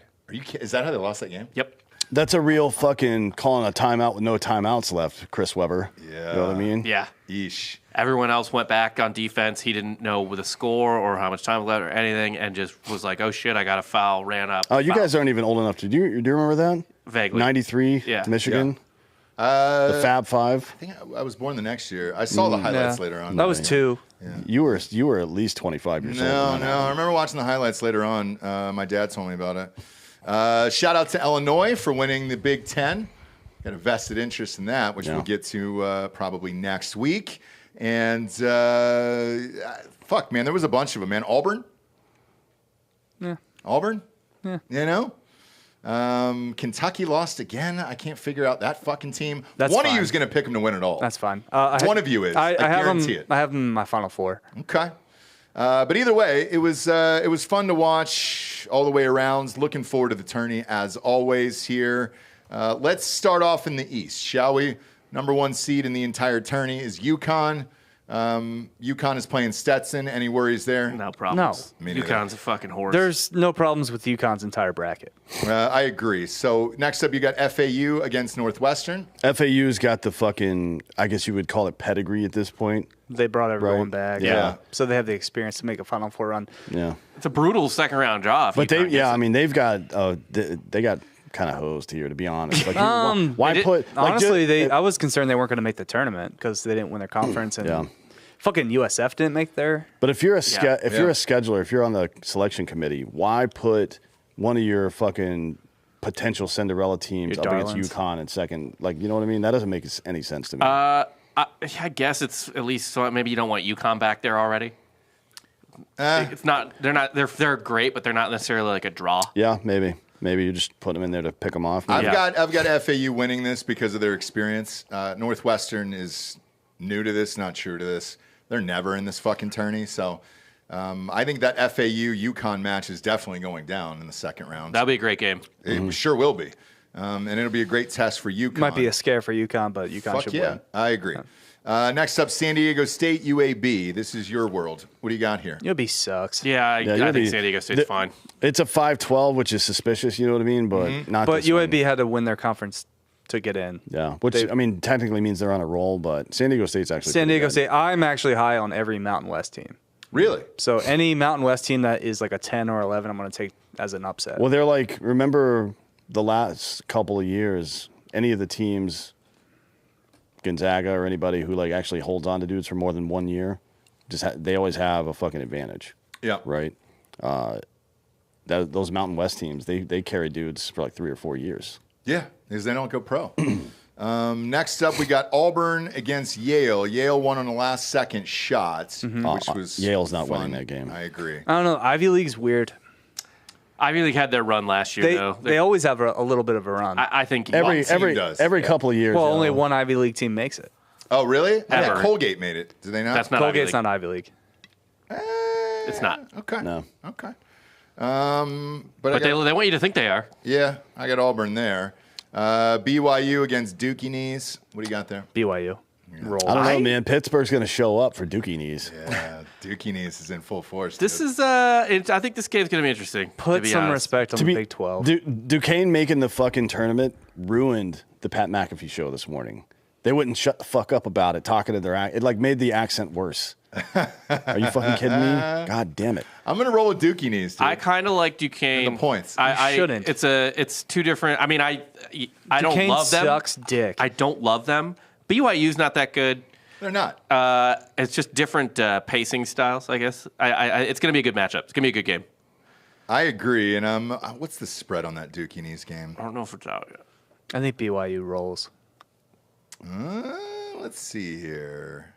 Is that how they lost that game? Yep. That's a real fucking calling a timeout with no timeouts left, Chris Webber. Yeah. You know what I mean? Yeah. Yeesh. Everyone else went back on defense. He didn't know the score or how much time left or anything, and just was like, "Oh shit, I got a foul." Ran up. Oh, you foul. guys aren't even old enough to do you remember that? Vaguely. 93 Yeah. Michigan. The Fab Five. I think I was born the next year. I saw the highlights later on. That was 2. You were at least 25 years old. No. I remember watching the highlights later on. My dad told me about it. Shout out to Illinois for winning the Big Ten. Got a vested interest in that, which Yeah. we'll get to probably next week. And fuck, man, there was a bunch of them, man. Auburn? Yeah. Auburn? Yeah. You know? Kentucky lost again. I can't figure out that fucking team. That's One of fine. you is going to pick them to win it all. That's fine. One of you is. I have guarantee them. it. I have them in my Final Four. Okay. But either way, it was fun to watch all the way around. Looking forward to the tourney as always here. Let's start off in the East, shall we? Number 1 seed in the entire tourney is UConn. UConn is playing Stetson. Any worries there? No problems. Me neither. UConn's a fucking horse. There's no problems with UConn's entire bracket. I agree. So next up, you got FAU against Northwestern. FAU's got the fucking, I guess you would call it pedigree at this point. They brought everyone Right. back. Yeah. So they have the experience to make a Final Four run. Yeah. It's a brutal second round draw. if But UConn gets it. they've got they got kind of hosed here, to be honest. Like, why they did- put like, Honestly, I was concerned they weren't going to make the tournament because they didn't win their conference, and Yeah. fucking USF didn't make their. But if you're a Yeah. you're a scheduler, if you're on the selection committee, why put one of your fucking potential Cinderella teams Your up darlings. against UConn in second? Like, you know what I mean? That doesn't make any sense to me. I guess it's at least so maybe you don't want UConn back there already. It's not. They're not. They're great, but they're not necessarily like a draw. Yeah, maybe. Maybe you just put them in there to pick them off. I've got FAU winning this because of their experience. Northwestern is new to this, not true to this. They're never in this fucking tourney, so I think that FAU UConn match is definitely going down in the second round. That'll be a great game. It sure will be, and it'll be a great test for UConn. Might be a scare for UConn, but UConn should win. I agree. Next up, San Diego State, UAB. This is your world. What do you got here? UAB sucks. Yeah, I think San Diego State's fine. It's a 5-12, which is suspicious, you know what I mean? But not. But this UAB one. had to win their conference to get in. Yeah, which I mean technically means they're on a roll, but San Diego State's actually San pretty Diego good. State. I'm actually high on every Mountain West team. Really? So any Mountain West team that is like a 10 or 11, I'm going to take as an upset. Well, they're like, remember the last couple of years, any of the teams, Gonzaga or anybody who like actually holds on to dudes for more than 1 year, they always have a fucking advantage. Yeah. Right. Those Mountain West teams, they carry dudes for like 3 or 4 years. Yeah, because they don't go pro. Next up, we got Auburn against Yale. Yale won on the last second shots, which was Yale's not fun. winning that game. I agree. I don't know. Ivy League's weird. Ivy League had their run last year, though. They always have a little bit of a run. I think Every does. couple of years. well, you know. only one Ivy League team makes it. Oh, really? I Ever. thought Colgate made it. Did they not? that's not Ivy Colgate's League. not Ivy League. It's not. Okay. No. Okay. But they want you to think they are. Yeah, I got Auburn there. BYU against Dookie Knees. What do you got there? BYU. Roll. I don't know, man. Pittsburgh's going to show up for Dookie Knees. Yeah, Dookie Knees is in full force. This dude. is. I think this game's going to be interesting. to Put be some honest. respect on the Big 12. Duquesne making the fucking tournament ruined the Pat McAfee show this morning. They wouldn't shut the fuck up about it, talking to their it like made the accent worse. Are you fucking kidding me? God damn it. I'm going to roll with Dookie Knees, dude. I kind of like Duquesne. The points. I shouldn't. It's two different. I mean, I don't Duquesne love them. sucks dick. I don't love them. BYU's not that good. They're not. It's just different pacing styles, I guess. It's going to be a good matchup. It's going to be a good game. I agree. And what's the spread on that Dookie Knees game? I don't know if it's out yet. I think BYU rolls. Let's see here.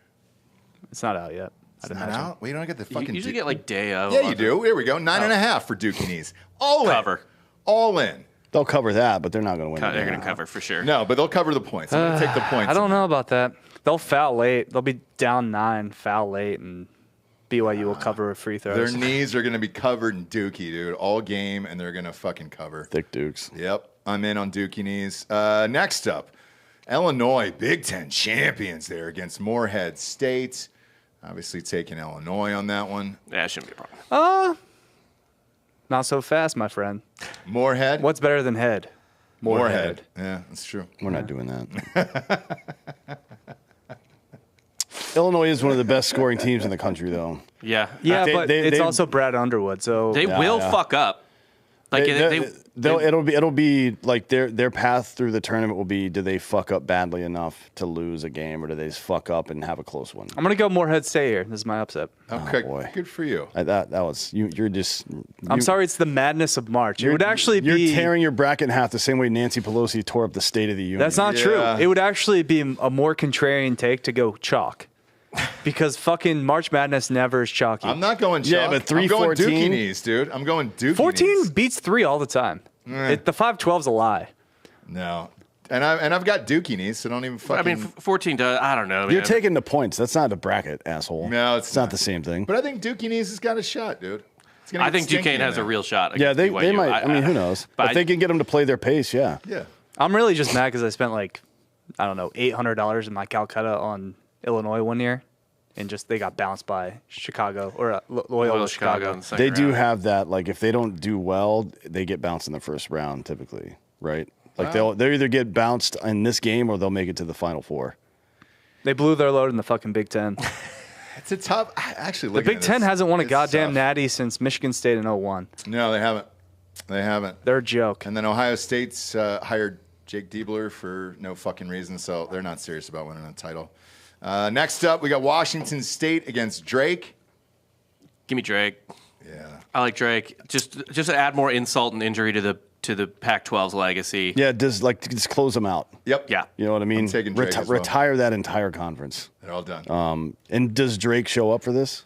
It's not out yet. It's not out? Wait, don't I get the fucking... You usually get like day of. Yeah, you do. Here we go. 9.5 for Dookie Knees. All Cover. in. All in. They'll cover that, but they're not going to win. They're the going game. to cover for sure. No, but they'll cover the points. I'm going to take the points. I don't know about that. They'll foul late. They'll be down 9, foul late, and BYU will cover with free throws. Their knees are going to be covered in Dookie, dude, all game, and they're going to fucking cover. Thick Dukes. Yep, I'm in on Dookie Knees. Next up, Illinois, Big Ten champions there against Morehead State. Obviously taking Illinois on that one. Yeah, it shouldn't be a problem. Not so fast, my friend. Morehead? What's better than head? Morehead. Yeah, that's true. We're not doing that. Illinois is one of the best scoring teams in the country, though. Yeah. Yeah, They- but they- it's they- also Brad Underwood, so They will fuck up. Like It'll be like their path through the tournament will be: do they fuck up badly enough to lose a game, or do they just fuck up and have a close one? I'm gonna go Morehead State here. This is my upset. Okay, boy. good for you. That was you. You're just. I'm sorry, it's the madness of March. It would actually be. You're tearing your bracket in half the same way Nancy Pelosi tore up the State of the Union. That's not Yeah. true. It would actually be a more contrarian take to go chalk, because fucking March Madness never is chalky. I'm not going chalk. Yeah, but I'm going 3-14? Dookie Knees, dude. I'm going Dookie 14 Knees. beats 3 all the time. The 5-12's a lie. No. And I've got Dookie Knees, so don't even fucking... I mean, 14 does. I don't know. You're man. taking the points. That's not a bracket, asshole. No, it's not the same thing. But I think Dookie Knees has got a shot, dude. It's gonna I get think stinky Duquesne in has there. a real shot. Yeah, against they BYU. might. I mean, who knows? But If they can get them to play their pace, yeah. Yeah. I'm really just mad because I spent like, I don't know, $800 in my Calcutta on Illinois one year, and just they got bounced by Chicago or Loyola Chicago. in the second They do round. have that. Like, if they don't do well, they get bounced in the first round typically, right? Like they'll either get bounced in this game or they'll make it to the Final Four. They blew their load in the fucking Big Ten. It's a tough... Actually, The Big Ten hasn't won a goddamn natty since Michigan State in 01. No, they haven't. They haven't. They're a joke. And then Ohio State's hired Jake Diebler for no fucking reason, so they're not serious about winning a title. Next up, we got Washington State against Drake. Give me Drake. Yeah. I like Drake. Just to add more insult and injury to the to the Pac-12's legacy. Yeah, just close them out. Yep. Yeah. You know what I mean? I'm taking Drake as well. Retire that entire conference. They're all done. And does Drake show up for this?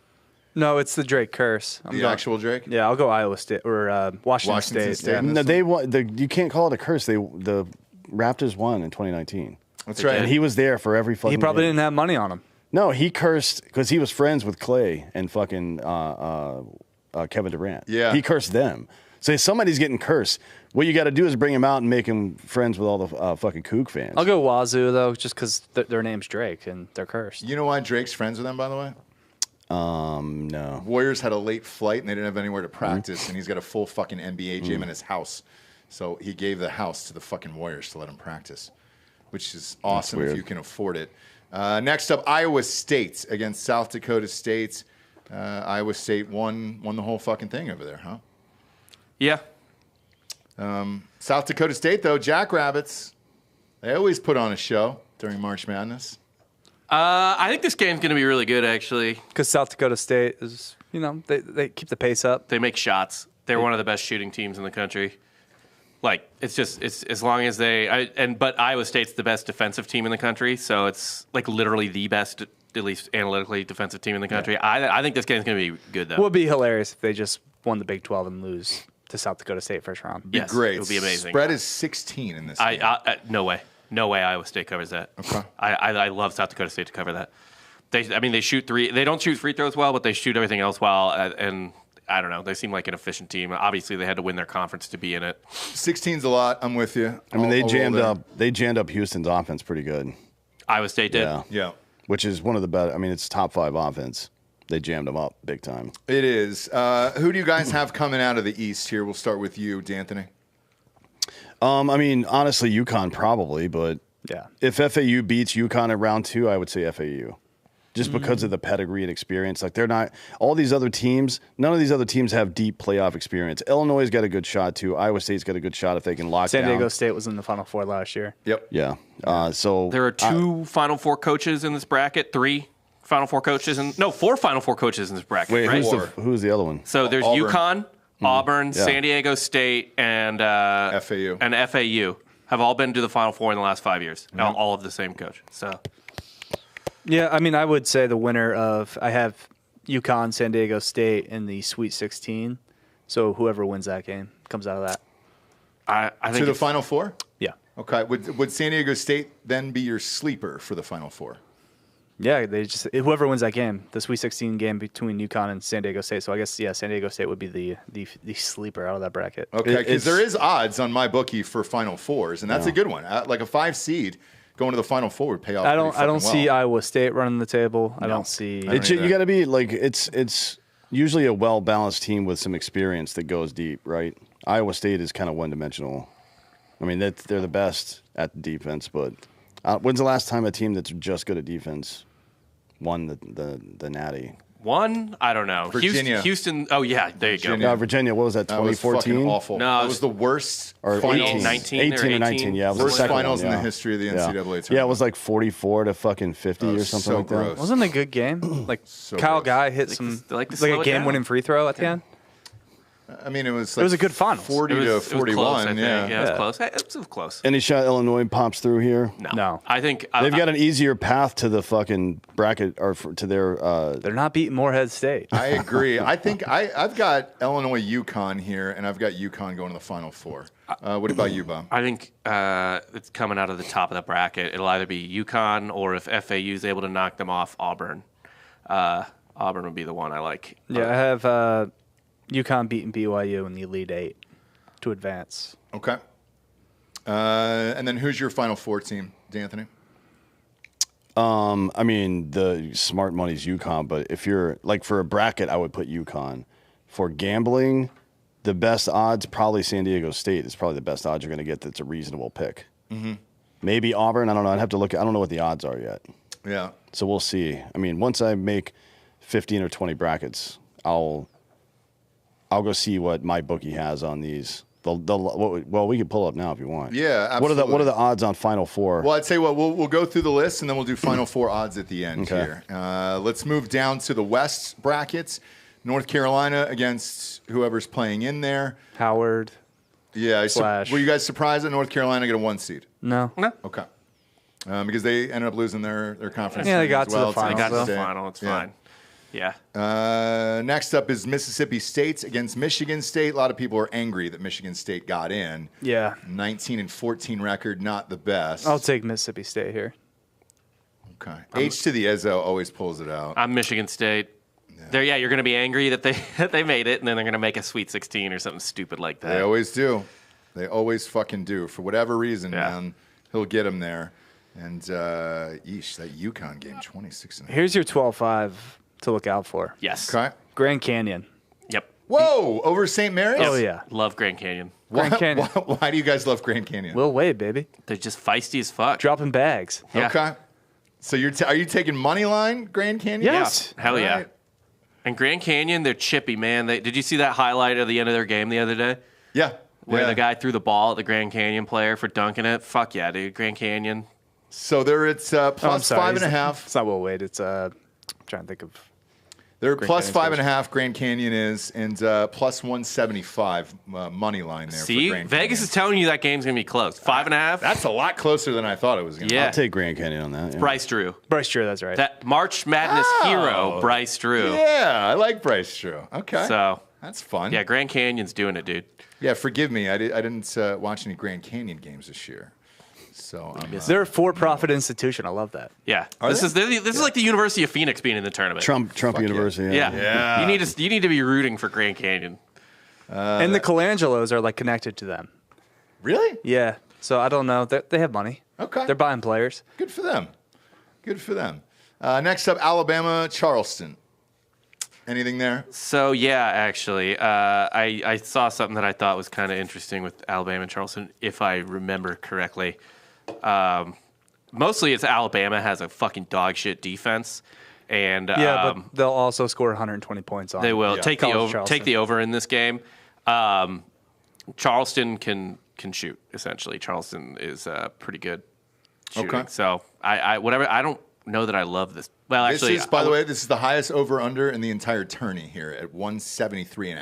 No, it's the Drake curse. Actual Drake? Yeah, I'll go Iowa State or Washington State. State. Yeah. No, you can't call it a curse. The Raptors won in 2019. That's right. And he was there for every fucking He probably game. didn't have money on him. No, he cursed because he was friends with Clay and fucking Kevin Durant. Yeah. He cursed them. So if somebody's getting cursed, what you got to do is bring him out and make him friends with all the fucking Kook fans. I'll go Wazoo, though, just because their name's Drake and they're cursed. You know why Drake's friends with them, by the way? No. Warriors had a late flight and they didn't have anywhere to practice, and he's got a full fucking NBA gym in his house. So he gave the house to the fucking Warriors to let him practice, which is awesome if weird. you can afford it. Next up, Iowa State against South Dakota State. Iowa State won the whole fucking thing over there, huh? Yeah. South Dakota State, though, Jackrabbits, they always put on a show during March Madness. I think this game's going to be really good, actually. Because South Dakota State is, they keep the pace up. They make shots. They're one of the best shooting teams in the country. Like, it's as long as but Iowa State's the best defensive team in the country, so it's like literally the best, at least analytically, defensive team in the country. Yeah. I think this game's going to be good, though. It would be hilarious if they just won the Big 12 and lose to South Dakota State first round. Yes, Great. it would be amazing. Spread is 16 in this game. No way. No way Iowa State covers that. Okay. I love South Dakota State to cover that. They shoot three. They don't shoot free throws well, but they shoot everything else well. And I don't know. They seem like an efficient team. Obviously, they had to win their conference to be in it. 16's a lot. I'm with you. I mean, they jammed up Houston's offense pretty good. Iowa State did. Yeah. Which is one of the better. I mean, it's top 5 offense. They jammed them up big time. It is. Who do you guys have coming out of the East here? We'll start with you, D'Anthony. I mean, honestly, UConn probably, but Yeah. if FAU beats UConn at round 2, I would say FAU. Just because of the pedigree and experience. Like, they're not – all these other teams, none of these other teams have deep playoff experience. Illinois' got a good shot, too. Iowa State's got a good shot if they can lock San down. Diego State was in the Final Four last year. Yep. Yeah. So There are 2 Final Four coaches in this bracket, 3 Final Four coaches, 4 Final Four coaches in this bracket, wait, right? who's the other one? So there's Auburn. UConn, Auburn, Yeah. San Diego State, and FAU. And FAU have all been to the Final Four in the last 5 years. All of the same coach. So Yeah, I mean, I would say the winner of – I have UConn, San Diego State in the Sweet 16. So whoever wins that game comes out of that. I think To the it's- Final Four? Yeah. Okay. Would San Diego State then be your sleeper for the Final Four? Yeah, whoever wins that game, the Sweet 16 game between UConn and San Diego State. So I guess San Diego State would be the sleeper out of that bracket. Okay, because It's- there is odds on my bookie for Final Fours, and that's a good one. Like a 5 seed going to the Final Four would pay off. I don't pretty see well. Iowa State running the table. I don't see. don't You either. got to be like it's usually a well balanced team with some experience that goes deep, right? Iowa State is kind of one dimensional. I mean, they're the best at defense, but when's the last time a team that's just good at defense won the Natty? One, I don't know. Virginia. Houston. Oh yeah, there you Virginia. go. Virginia. What was that? That was fucking 2014 awful. No, that was the worst or finals. 18, 19 or 18 or 19? 18. Yeah, it was the Worst second finals one, in yeah. the history of the Yeah. NCAA tournament. Yeah, it was like 44 to fucking 50 That or was something so like that. gross. Wasn't it a good game? Like So Kyle gross. Guy hit They some like to like slow a it game-winning free throw at the end. I mean, it was was a good finals. 40 to 41. Close, I think. Yeah. Yeah, it was close. It was close. Any shot Illinois pops through here? No. I think They've got an easier path to the fucking bracket or to their. They're not beating Morehead State. I agree. I think I've got Illinois UConn here, and I've got UConn going to the Final Four. What about you, Bob? I think it's coming out of the top of the bracket. It'll either be UConn or if FAU is able to knock them off, Auburn. Auburn would be the one I like. Yeah, I have UConn beating BYU in the Elite Eight to advance. Okay. And then who's your Final Four team, D'Anthony? I mean, the smart money's UConn, but if you're like for a bracket, I would put UConn. For gambling, the best odds probably San Diego State is probably the best odds you're going to get. That's a reasonable pick. Mm-hmm. Maybe Auburn. I don't know. I'd have to look. I don't know what the odds are yet. Yeah. So we'll see. I mean, once I make 15 or 20 brackets, I'll go see what my bookie has on these. Well, we can pull up now if you want. Yeah, absolutely. What are the odds on Final Four? Well, I'd say we'll go through the list, and then we'll do Final Four odds at the end Okay. here. Let's move down to the West brackets. North Carolina against whoever's playing in there. Howard. Yeah. Slash. Were you guys surprised that North Carolina get a 1 seed? No. Okay. Because they ended up losing their conference. Yeah, they series got as to the well. finals, I got to the State. final. It's Yeah. fine. Yeah. Next up is Mississippi State against Michigan State. A lot of people are angry that Michigan State got in. Yeah. 19-14 record, not the best. I'll take Mississippi State here. Okay. H to the Izzo always pulls it out. I'm Michigan State. Yeah. You're going to be angry that they made it, and then they're going to make a Sweet 16 or something stupid like that. They always do. They always fucking do. For whatever reason, man, he'll get them there. And, yeesh, that UConn game, 26. Here's your 12-5 to look out for. Yes. Okay. Grand Canyon. Yep. Whoa, over St. Mary's? Oh, yeah. Love Grand Canyon. Grand Canyon. Why do you guys love Grand Canyon? Will Wade, baby. They're just feisty as fuck. Dropping bags. Yeah. Okay. So are you taking money line Grand Canyon? Yes. Hell yeah. Right. And Grand Canyon, they're chippy, man. Did you see that highlight of the end of their game the other day? Yeah. Where the guy threw the ball at the Grand Canyon player for dunking it? Fuck yeah, dude. Grand Canyon. So they're at plus 5.5. It's not Will Wade. It's I'm trying to think of. They're Grand plus Canyon's 5.5. Grand Canyon is, and plus 175 money line there. See, for Grand Vegas Canyon. is telling you that game's gonna be close. 5.5. That's a lot closer than I thought it was going to Yeah. I'll take Grand Canyon on that. Yeah. Bryce Drew. Bryce Drew, that's right. That March Madness hero, Bryce Drew. be. Yeah, I like Bryce Drew. Okay. So That's fun. yeah, Grand Canyon's doing it, dude. Yeah, forgive me. I didn't watch any Grand Canyon games this year. So They're a for-profit institution. I love that. Yeah, this is like the University of Phoenix being in the tournament. Trump University. Yeah. Yeah. You need to be rooting for Grand Canyon. And the Colangelos are like connected to them. really? Yeah. So I don't know. They have money. Okay. They're buying players. Good for them. Good for them. Next up, Alabama, Charleston. Anything there? So yeah, actually, I saw something that I thought was kind of interesting with Alabama and Charleston, if I remember correctly. Mostly, it's Alabama has a fucking dog shit defense, and Yeah, but they'll also score 120 points on. they will Yeah. take the College over. Charleston. Take the over in this game. Charleston can shoot. Essentially, Charleston is pretty good shooting. Okay. So I don't know that I love this. Well, This actually, is, by the way, this is the highest over-under in the entire tourney here at 173.5.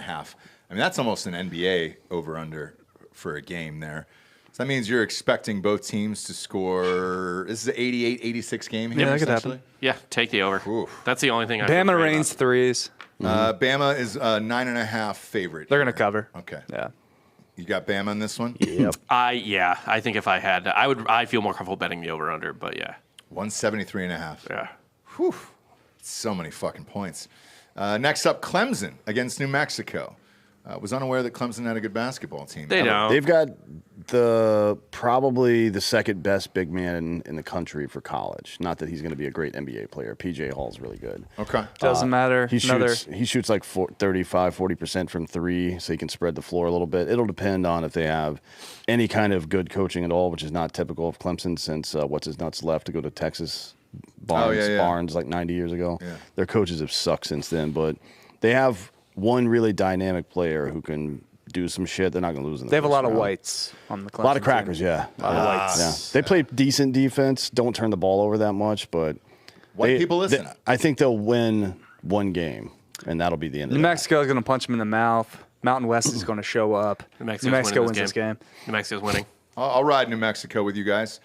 I mean, that's almost an NBA over-under for a game there. So that means you're expecting both teams to score. This is an 88-86 game here. Yeah, that could essentially. happen. yeah, take the over. Oof. That's the only thing I feel Bama great reigns about. threes. Bama is a 9.5 favorite. They're going to cover. Okay. Yeah. You got Bama in this one? Yep. I think if I had, I feel more comfortable betting the over under, but yeah, 173.5. yeah. Whew. So many fucking points. Next up, Clemson against New Mexico. Was unaware that Clemson had a good basketball team. They don't. They've got probably the second best big man in the country for college. Not that he's going to be a great NBA player. PJ Hall's really good. Okay. Doesn't matter. He shoots like 35-40% from three, so he can spread the floor a little bit. It'll depend on if they have any kind of good coaching at all, which is not typical of Clemson since what's his nuts left to go to Texas. Barnes like 90 years ago. Yeah. Their coaches have sucked since then, but they have one really dynamic player who can do some shit. They're not going to lose in the They have a first lot of round. whites on the Clemson A lot of team. crackers, yeah. A lot of whites. Yeah. They play decent defense, don't turn the ball over that much, but White people listen. I think they'll win one game, and that'll be the end of New it. Mexico is going to punch them in the mouth. Mountain West is going to show up. New New Mexico's Mexico winning wins this game. New Mexico's winning. I'll ride New Mexico with you guys.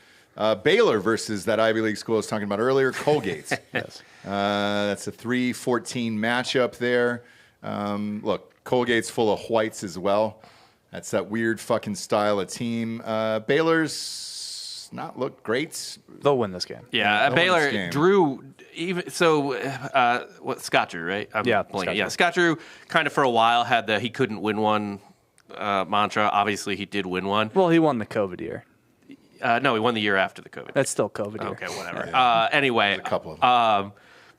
Baylor versus that Ivy League school I was talking about earlier, Colgate. Yes. That's a 3-14 matchup there. Look, Colgate's full of whites as well. That's that weird fucking style of team. Baylor's not looked great. They'll win this game. Yeah, they'll win this Baylor game. Drew even so. Scott Drew, right? Yeah, blanking. Scott Yeah, Drew. Scott Drew kind of for a while had the he couldn't win one mantra. Obviously, he did win one. Well, he won the COVID year. No, he won the year after the COVID. That's still COVID year. Okay, whatever. Yeah. Anyway, A couple of them.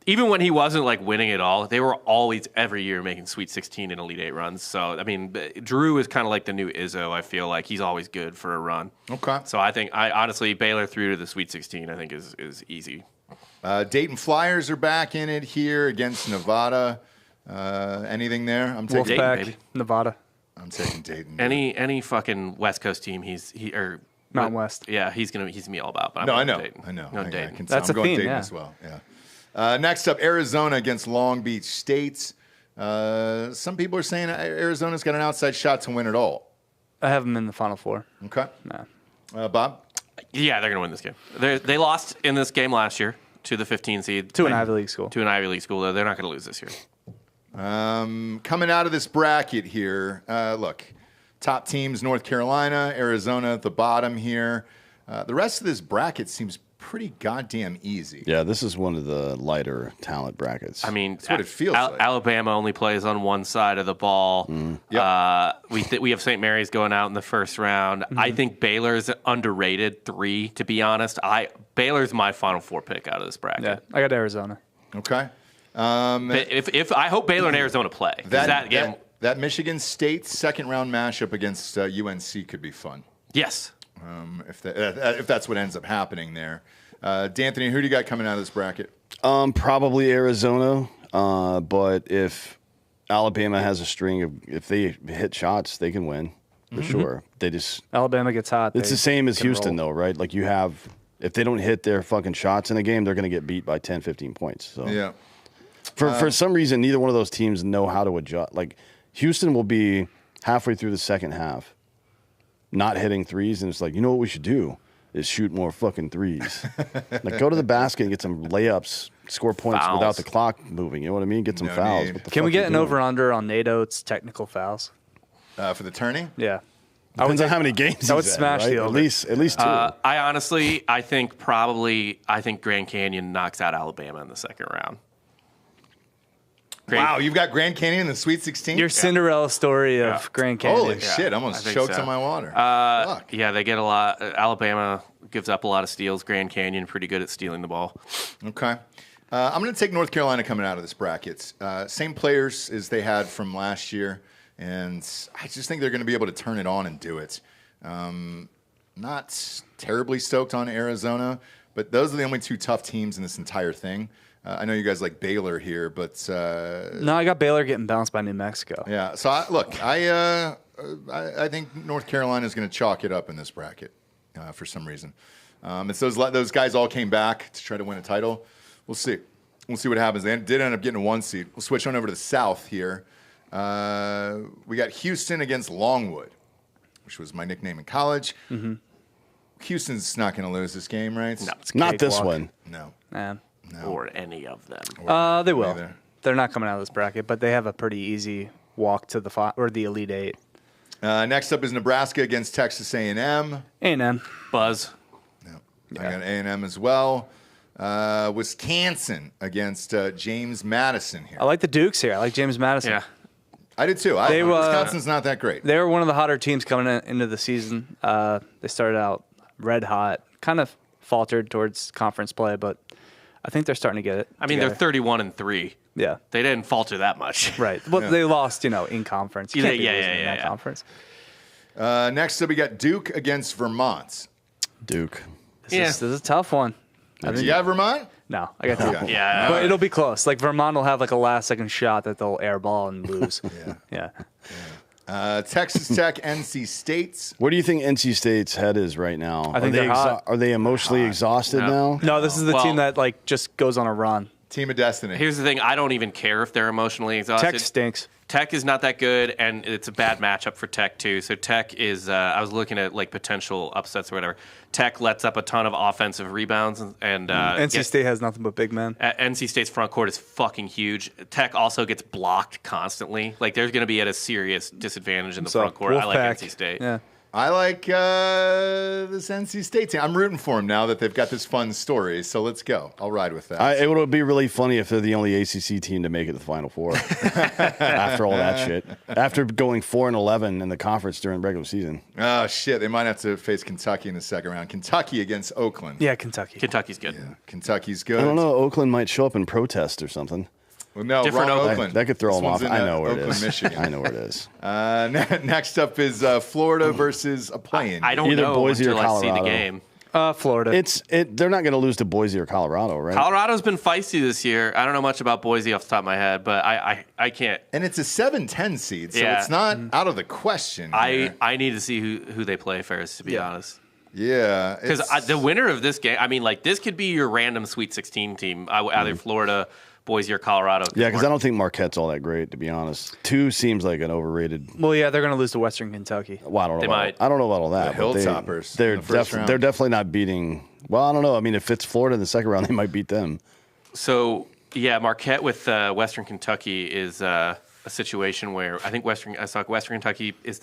even when he wasn't like winning it all, they were always every year making Sweet 16 and Elite 8 runs. So I mean, Drew is kind of like the new Izzo. I feel like he's always good for a run. Okay. So I think honestly Baylor through to the Sweet 16 I think is easy. Dayton Flyers are back in it here against Nevada. Anything there? I'm taking Dayton, Wolfpack, baby. Nevada, Dayton. Any fucking West Coast team or Mountain West. Yeah, he's gonna be all about. But I'm No, I going know. Dayton. I know. No, I Dayton. can tell. That's I'm a going theme, Dayton yeah. as well. Yeah. Next up, Arizona against Long Beach State. Some people are saying Arizona's got an outside shot to win it all. I have them in the Final Four. Okay. Nah. Bob? Yeah, they're going to win this game. They lost in this game last year to the 15 seed. To an Ivy League school. To an Ivy League school, though. They're not going to lose this year. Coming out of this bracket here, look, top teams, North Carolina, Arizona at the bottom here. The rest of this bracket seems pretty goddamn easy. Yeah, this is one of the lighter talent brackets. I mean, That's what it feels like. Alabama only plays on one side of the ball. Yep. We have St. Mary's going out in the first round. I think Baylor's underrated 3, to be honest. Baylor's my Final Four pick out of this bracket. Yeah, I got Arizona. Okay. If I hope Baylor and Arizona play. That Michigan State second round matchup against UNC could be fun. Yes. If that's what ends up happening there. D'Anthony, who do you got coming out of this bracket? Probably Arizona. But if Alabama has a string of, if they hit shots, they can win for sure. They just Alabama gets hot. It's the same as Houston though, right? Like if they don't hit their fucking shots in a game, they're going to get beat by 10, 15 points. So Yeah. For some reason, neither one of those teams know how to adjust. Like Houston will be halfway through the second half, not hitting threes, and it's like, you know what we should do is shoot more fucking threes. Like go to the basket and get some layups, score points Fouls. without the clock moving. You know what I mean? Get some No fouls. need. What the Can we fuck you get an doing? over-under on Nate Oates' technical fouls? For the tourney? Yeah. Depends on how many games. I would he's in, smash right? the over. At least two. I think Grand Canyon knocks out Alabama in the second round. Wow, you've got Grand Canyon in the Sweet 16? Your Cinderella story of Grand Canyon. Holy shit, I almost I think choked so. on my water. Fuck. Yeah, they get a lot. Alabama gives up a lot of steals. Grand Canyon pretty good at stealing the ball. Okay. I'm going to take North Carolina coming out of this bracket. Same players as they had from last year, and I just think they're going to be able to turn it on and do it. Not terribly stoked on Arizona, but those are the only 2 tough teams in this entire thing. I know you guys like Baylor here, but No, I got Baylor getting bounced by New Mexico. yeah. So I think North Carolina is going to chalk it up in this bracket for some reason. It's those guys all came back to try to win a title. We'll see. We'll see what happens. They did end up getting a 1 seed. We'll switch on over to the South here. We got Houston against Longwood, which was my nickname in college. Mm-hmm. Houston's not going to lose this game, right? No, it's Not this cakewalk. one. No. or any of them. They will. Neither. They're not coming out of this bracket, but they have a pretty easy walk to the Elite Eight. Next up is Nebraska against Texas A&M. A&M. Buzz. No. I got A&M as well. Wisconsin against James Madison here. I like the Dukes here. I like James Madison. Yeah. I did too. Wisconsin's not that great. They were one of the hotter teams coming into the season. They started out red hot, kind of faltered towards conference play, but I think they're starting to get it. I mean, together. they're 31-3. Yeah. They didn't falter that much. Right. Well, they lost, in conference. You can't be losing in that conference. Next up, we got Duke against Vermont. Duke. This is a tough one. Do you have Vermont? No, I got Duke. Okay. Yeah. But it'll be close. Like Vermont will have like a last-second shot that they'll airball and lose. Yeah. Texas Tech, NC State. Where do you think NC State's head is right now? I think they're hot. Are they emotionally exhausted now? No, this is the team that like just goes on a run. Team of Destiny. Here's the thing. I don't even care if they're emotionally exhausted. Tech stinks. Tech is not that good, and it's a bad matchup for Tech, too. So Tech is I was looking at, like, potential upsets or whatever. Tech lets up a ton of offensive rebounds. And NC State has nothing but big men. NC State's front court is fucking huge. Tech also gets blocked constantly. Like, they're going to be at a serious disadvantage in the front court. I like NC State. Yeah. I like this NC State team. I'm rooting for them now that they've got this fun story. So let's go. I'll ride with that. It would be really funny if they're the only ACC team to make it to the Final Four after all that shit. After going 4-11 in the conference during the regular season. Oh, shit. They might have to face Kentucky in the second round. Kentucky against Oakland. Yeah, Kentucky. Kentucky's good. Yeah, Kentucky's good. I don't know. Oakland might show up and protest or something. Well, no, Different wrong Oakland. Oakland. That could throw This them off. one's in, I know where it Oakland, is. Michigan. I know where it is. Next up is Florida versus a play-in. I don't Either know Boise or until I see the Colorado. game. Florida. They're not going to lose to Boise or Colorado, right? Colorado's been feisty this year. I don't know much about Boise off the top of my head, but I can't. And it's a 7-10 seed, so Yeah. it's not out of the question. here. I need to see who they play first, to be honest. Yeah. Because the winner of this game, I mean, like, this could be your random Sweet 16 team, either Florida, Boise or Colorado. Yeah, because I don't think Marquette's all that great, to be honest. 2 seems like an overrated. Well, yeah, they're going to lose to Western Kentucky. Well, I don't know. They About, might. I don't know about all that. The but Hilltoppers They're in the first round. they're definitely not beating. Well, I don't know. I mean, if it's Florida in the second round, they might beat them. So yeah, Marquette with Western Kentucky is a situation where I think Western Kentucky is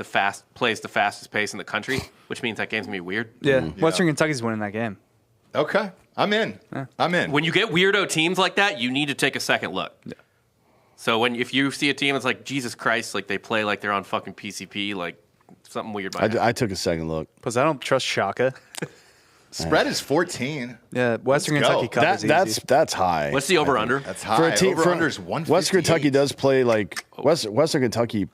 plays the fastest pace in the country, which means that game's gonna be weird. Yeah, Western Kentucky's winning that game. Okay. I'm in. I'm in. When you get weirdo teams like that, you need to take a second look. Yeah. So if you see a team that's like, Jesus Christ, like they play like they're on fucking PCP, like something weird might happen. I took a second look. Because I don't trust Shaka. Spread is 14. Yeah, Western Let's go. Kentucky covers easy. That's high. What's the over-under? That's high. Over-under is 158. Western Kentucky does play like Western Kentucky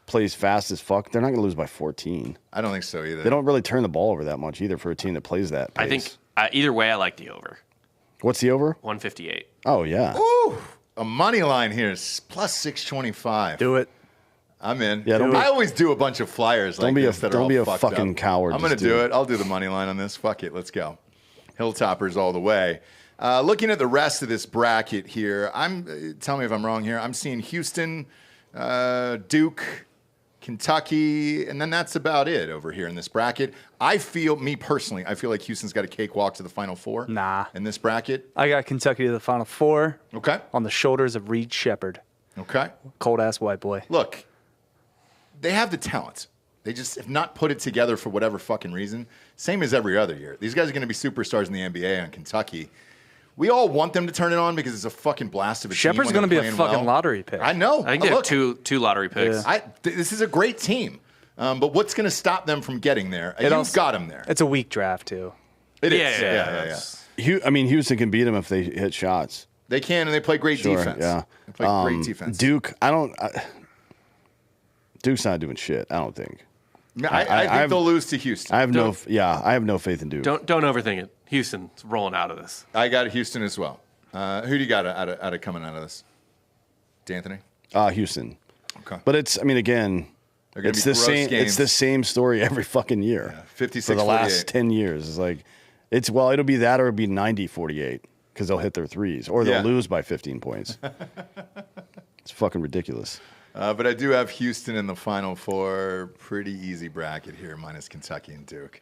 plays fast as fuck. They're not going to lose by 14. I don't think so either. They don't really turn the ball over that much either for a team that plays that pace. I think either way, I like the over. What's the over? 158. Oh, yeah. Ooh, a money line here is plus 625. Do it. I'm in. Yeah, I always do a bunch of flyers like this that are all don't be a fucked fucking up. coward. I'm going to Just do it. I'll do the money line on this. Fuck it. Let's go. Hilltoppers all the way. Looking at the rest of this bracket here, tell me if I'm wrong here. I'm seeing Houston, Duke, Kentucky, and then that's about it over here in this bracket. Me personally, I feel like Houston's got a cakewalk to the Final Four. Nah. In this bracket. I got Kentucky to the Final Four. Okay. On the shoulders of Reed Shepherd. Okay. Cold-ass white boy. Look, they have the talent. They just have not put it together for whatever fucking reason. Same as every other year. These guys are going to be superstars in the NBA on Kentucky. We all want them to turn it on because it's a fucking blast of a Shepherd's team. going to be a fucking lottery pick. I know. I think they have two lottery picks. Yeah. This is a great team. But what's going to stop them from getting there? You've got them there. It's a weak draft, too. It is. Yeah. I mean, Houston can beat them if they hit shots. They can, and they play great defense. Yeah. They play great defense. Duke, Duke's not doing shit, I don't think. I think they'll lose to Houston. I have no faith in Duke. Don't overthink it. Houston's rolling out of this. I got Houston as well. Who do you got out of coming out of this? D'Anthony? Houston. Okay. But it's the same. games. It's the same story every fucking year. Yeah, 56, for the 48. last 10 years. It's like, it'll be that or it'll be 90-48 because they'll hit their threes or they'll lose by 15 points. It's fucking ridiculous. But I do have Houston in the Final Four. Pretty easy bracket here, minus Kentucky and Duke.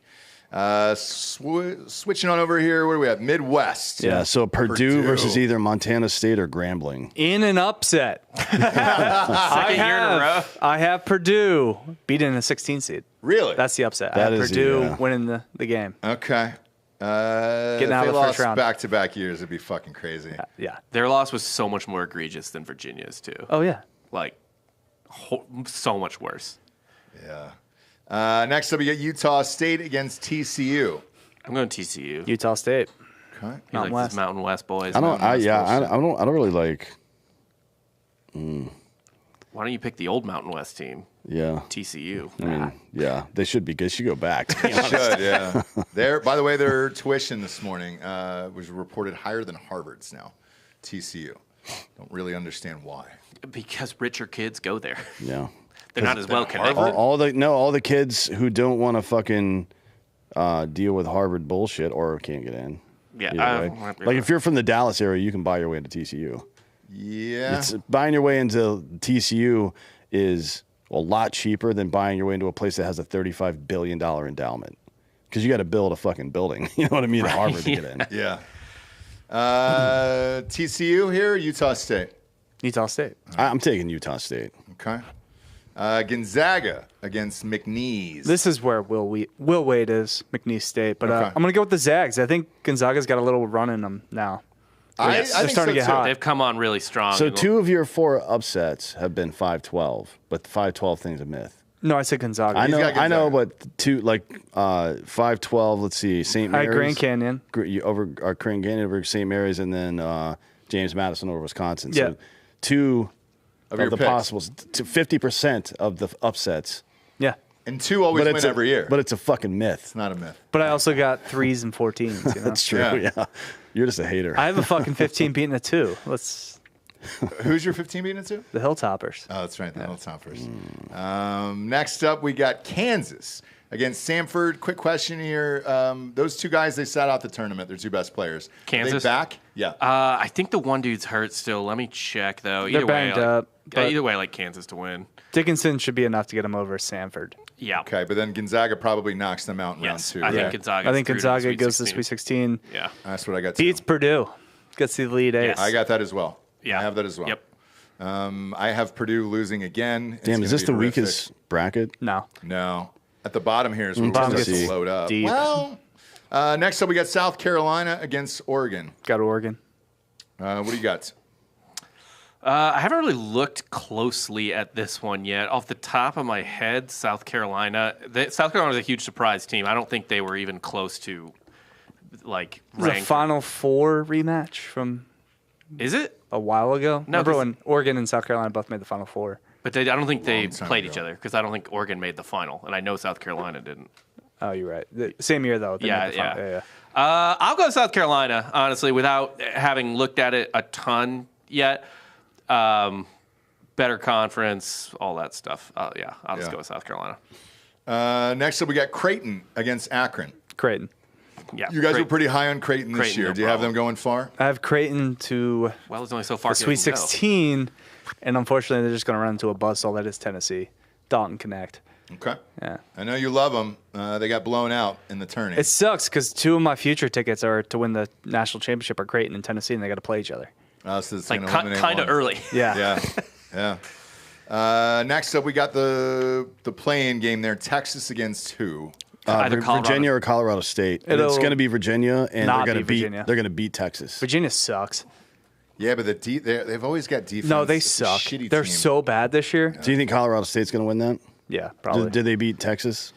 Switching on over here, what do we have? Midwest. Yeah, so Purdue versus either Montana State or Grambling. In an upset. Second year in a row. I have Purdue beating a 16 seed. Really? That's the upset. That I have is, Purdue yeah. winning the game. Okay. Getting out if of they the first lost round. back-to-back years, it'd be fucking crazy. Yeah. Their loss was so much more egregious than Virginia's, too. Oh, yeah. Like, so much worse. Yeah. Next up, we got Utah State against TCU. I'm going TCU. Utah State. Okay. You Mountain like West. these Mountain West boys. I don't really like. Why don't you pick the old Mountain West team? Yeah. TCU. I mean, yeah, they should be. They should go back. To be honest. Should, yeah. By the way, their tuition this morning was reported higher than Harvard's now. TCU. Don't really understand why. Because richer kids go there. Yeah. They're not as well connected. All the kids who don't want to fucking deal with Harvard bullshit or can't get in. Yeah. Either way. Like if you're from the Dallas area, you can buy your way into TCU. Yeah. It's buying your way into TCU is a lot cheaper than buying your way into a place that has a $35 billion endowment. Because you got to build a fucking building. You know what I mean? At Harvard to get in. Yeah. TCU here, Utah State. Utah State. I'm taking Utah State. Okay. Gonzaga against McNeese. This is where Will Wade is, McNeese State. But Okay. I'm going to go with the Zags. I think Gonzaga's got a little run in them now. I They're think starting to get so, too. hot. They've come on really strong. So 2 of your 4 upsets have been 5-12, but the 5-12 thing's a myth. No, I said Gonzaga. I know, got Gonzaga. but 5-12. Let's see, St. I Mary's. had Grand Canyon. Over Grand Canyon over St. Mary's, and then James Madison over Wisconsin. Yeah. So 2 Of of your the picks. possibles, to 50% of the upsets. Yeah. And 2 always But win it's every year. But it's a fucking myth. it's not a myth. But I also got 3s and 14s. You know? That's true. Yeah. Yeah. You're just a hater. I have a fucking 15 beating a 2. Who's your 15 beating it to? The Hilltoppers. Oh, that's right. The Hilltoppers. Next up, we got Kansas against Samford. Quick question here. Those two guys, they sat out the tournament. They're two best players. Kansas? Are they back? Yeah. I think the one dude's hurt still. Let me check, though. They're banged up. Either way, I like Kansas to win. Dickinson should be enough to get him over Sanford. Yeah. Okay, but then Gonzaga probably knocks them out in round Yes, two. I think right? Gonzaga. I think Gonzaga goes to the Sweet 16. Yeah. That's what I got. Beats Purdue. Gets to the Elite Eight. Yes. I got that as well. Yeah. I have that as well. Yep. I have Purdue losing again. It's Damn, gonna is this be the horrific. weakest bracket? No. No. At the bottom here is where we're Bottom going to gets load up. deep. Well, next up we got South Carolina against Oregon. Got Oregon. What do you got? I haven't really looked closely at this one yet. Off the top of my head, South Carolina. South Carolina was a huge surprise team. I don't think they were even close to, like, It was a ranked. Final Four rematch from Is it? a while ago. No, Remember 'cause- when Oregon and South Carolina both made the Final Four? But I don't think they Long time played ago. each other because I don't think Oregon made the final, and I know South Carolina didn't. Oh, you're right. The same year, though. They Yeah, made the final. yeah. yeah. I'll go South Carolina, honestly, without having looked at it a ton yet. Better conference, all that stuff. Yeah, I'll just Yeah. go with South Carolina. Next up we got Creighton against Akron. Creighton. Yeah, You guys great. were pretty high on Creighton this Creighton, year. no Do you have them problem. going far? I have Creighton to Well, it's only so far. the Sweet 16, and unfortunately, they're just going to run into a buzzsaw that is Tennessee. Dalton Connect. Okay. Yeah. I know you love them. They got blown out in the tourney. It sucks because two of my future tickets are to win the national championship are Creighton and Tennessee, and they got to play each other. So it's Like gonna eliminate kind of one. early. Yeah. Yeah. Next up, we got the play-in game there. Texas against who? Either Colorado. Virginia or Colorado State. And it's It'll going to be Virginia, and not they're going be to beat. Virginia. They're going to beat Texas. Virginia sucks. Yeah, but they've always got defense. No, they It's a suck. shitty They're team. so bad this year. Do you think Colorado State's going to win that? Yeah, probably. Did they beat Texas?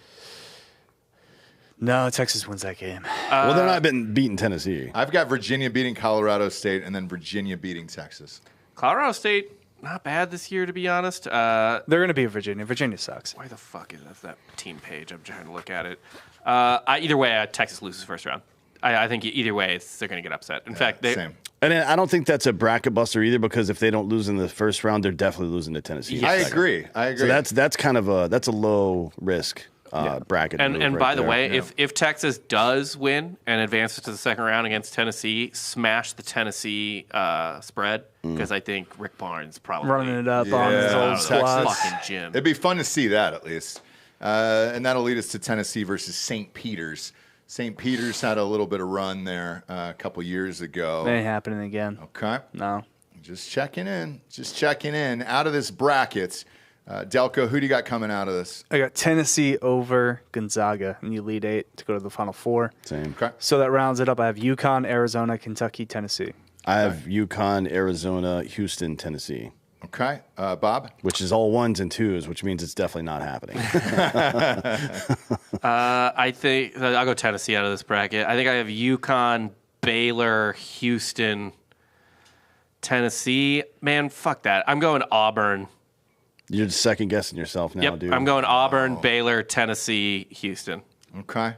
No, Texas wins that game. Well, they're not been beating Tennessee. I've got Virginia beating Colorado State and then Virginia beating Texas. Colorado State, not bad this year, to be honest. They're going to beat Virginia. Virginia sucks. Why the fuck is that team page? I'm trying to look at it. Either way, Texas loses first round. I think either way, they're going to get upset. In fact, they. Same. And then I don't think that's a bracket buster either, because if they don't lose in the first round, they're definitely losing to Tennessee. in the I second. agree. So that's kind of a low risk bracket. And move by right the there. way, if Texas does win and advances to the second round against Tennessee, smash the Tennessee spread, because I think Rick Barnes probably Running it up on his Yeah, old Texas. squad. fucking gym. It'd be fun to see that at least. And that'll lead us to Tennessee versus St. Peter's. St. Peter's had a little bit of run there a couple years ago. It ain't happening again. Okay. No. Just checking in. Just checking in. Out of this bracket, Delco, who do you got coming out of this? I got Tennessee over Gonzaga in the Elite Eight to go to the Final Four. Same. Okay. So that rounds it up. I have UConn, Arizona, Kentucky, Tennessee. I have UConn, Arizona, Houston, Tennessee, Okay. Bob? which is all ones and twos, which means it's definitely not happening. I think I'll go Tennessee out of this bracket. I think I have UConn, Baylor, Houston, Tennessee. Man, fuck that. I'm going Auburn. You're just second guessing yourself now, Yep, dude. I'm going Auburn, Baylor, Tennessee, Houston. Okay.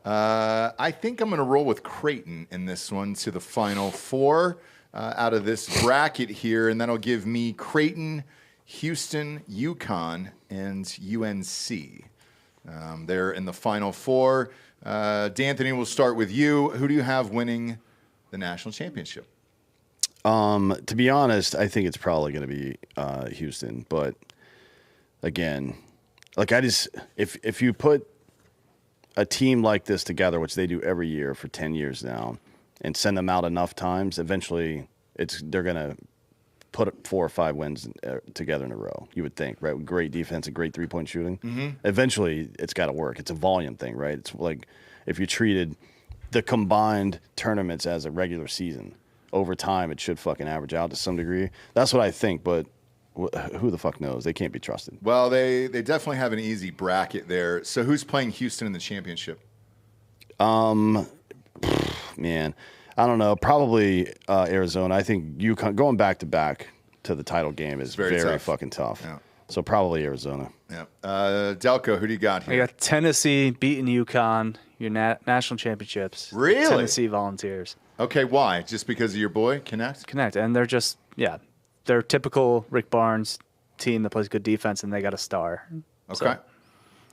I think I'm going to roll with Creighton in this one to the Final Four out of this bracket here, and that'll give me Creighton, Houston, UConn, and UNC. They're in the Final Four. D'Anthony, we'll start with you. Who do you have winning the national championship? To be honest, I think it's probably going to be Houston. But again, like if you put a team like this together, which they do every year for 10 years now, and send them out enough times, eventually they're going to put 4 or 5 wins together in a row. You would think, right? With great defense and great 3-point shooting. Mm-hmm. Eventually, it's got to work. It's a volume thing, right? It's like if you treated the combined tournaments as a regular season. Over time, it should fucking average out to some degree. That's what I think, but who the fuck knows? They can't be trusted. Well, they definitely have an easy bracket there. So who's playing Houston in the championship? Man, I don't know. Probably Arizona. I think UConn going back to back to the title game is very very tough. fucking tough. Yeah. So probably Arizona. Yeah. Delco, who do you got I here? got Tennessee beating UConn, your national championships. Really? Tennessee Volunteers. Okay, why? Just because of your boy, Connect? Connect. And they're just, they're typical Rick Barnes team that plays good defense, and they got a star. Okay.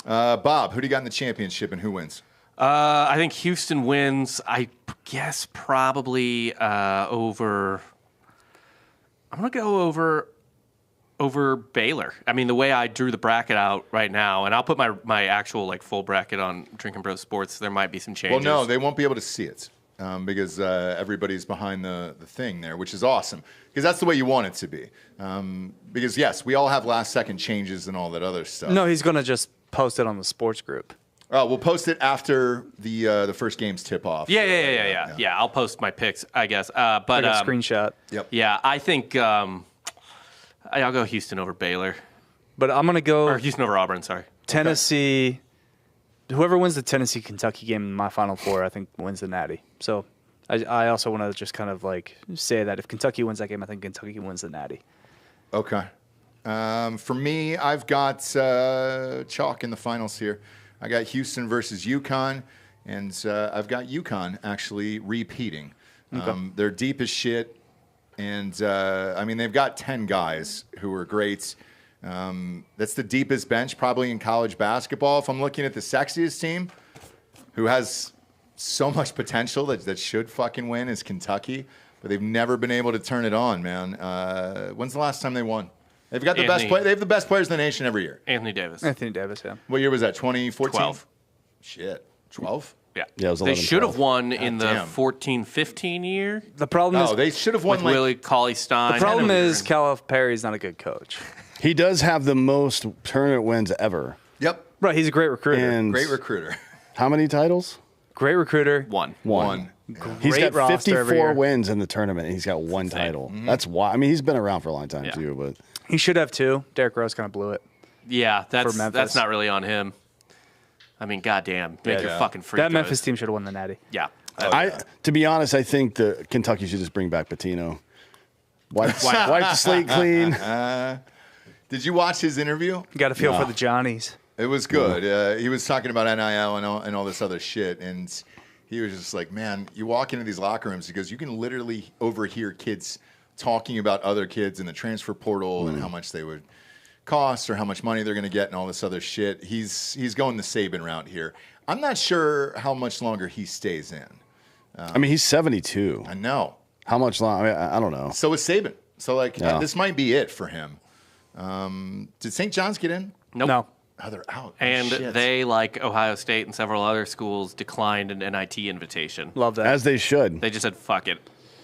Bob, who do you got in the championship and who wins? I think Houston wins. I guess probably over. I'm gonna go over Baylor. I mean, the way I drew the bracket out right now, and I'll put my actual full bracket on Drinkin' Bros Sports. There might be some changes. Well, no, they won't be able to see it because everybody's behind the thing there, which is awesome because that's the way you want it to be. Because yes, we all have last second changes and all that other stuff. No, he's gonna just post it on the sports group. We'll post it after the first game's tip off. Yeah. I'll post my picks, I guess. But Like a screenshot. Yep. Yeah, I think I'll go Houston over Baylor. But I'm gonna go Or Houston over Auburn, sorry. Tennessee. Whoever wins the Tennessee-Kentucky game in my Final Four, I think wins the Natty. So I also want to just kind of say that if Kentucky wins that game, I think Kentucky wins the Natty. Okay. For me, I've got chalk in the finals here. I got Houston versus UConn, and I've got UConn actually repeating. They're deep as shit, and I mean they've got 10 guys who are great. That's the deepest bench probably in college basketball. If I'm looking at the sexiest team, who has so much potential that should fucking win, is Kentucky, but they've never been able to turn it on, man. When's the last time they won? They've got the best play. They have the best players in the nation every year. Anthony Davis. Yeah. What year was that? 2014? 12. Shit. 12? Yeah. Yeah, it was They 11, should have 12. won in the damn. 14-15 year The problem is They should have won with Willie Cauley-Stein. the problem is Calipari's not a good coach. He does have the most tournament wins ever. Yep. Right, he's a great recruiter. And Great recruiter. how many titles? Great recruiter. One. One. He's Great got roster every 54 year. wins in the tournament, and he's got one title. That's why. I mean, he's been around for a long time, Yeah. too, but He should have two. Derrick Rose kind of blew it. Yeah, Memphis. that's not really on him. I mean, goddamn. Make your fucking free That throws. Memphis team should have won the Natty. Yeah. to be honest, I think the Kentucky should just bring back Patino. Wipe the slate clean. Did you watch his interview? You got to feel for the Johnnies. It was good. He was talking about NIL and all this other shit, and he was just like, man, you walk into these locker rooms because you can literally overhear kids talking about other kids in the transfer portal and how much they would cost or how much money they're going to get and all this other shit. He's going the Saban route here. I'm not sure how much longer he stays in. I mean, he's 72. I know. How much longer? I don't know. So is Saban. So, Yeah. this might be it for him. Did St. John's get in? Nope. No. Oh, they're out. And Shit. they, like Ohio State and several other schools, declined an NIT invitation. Love that. As they should. They just said, fuck it.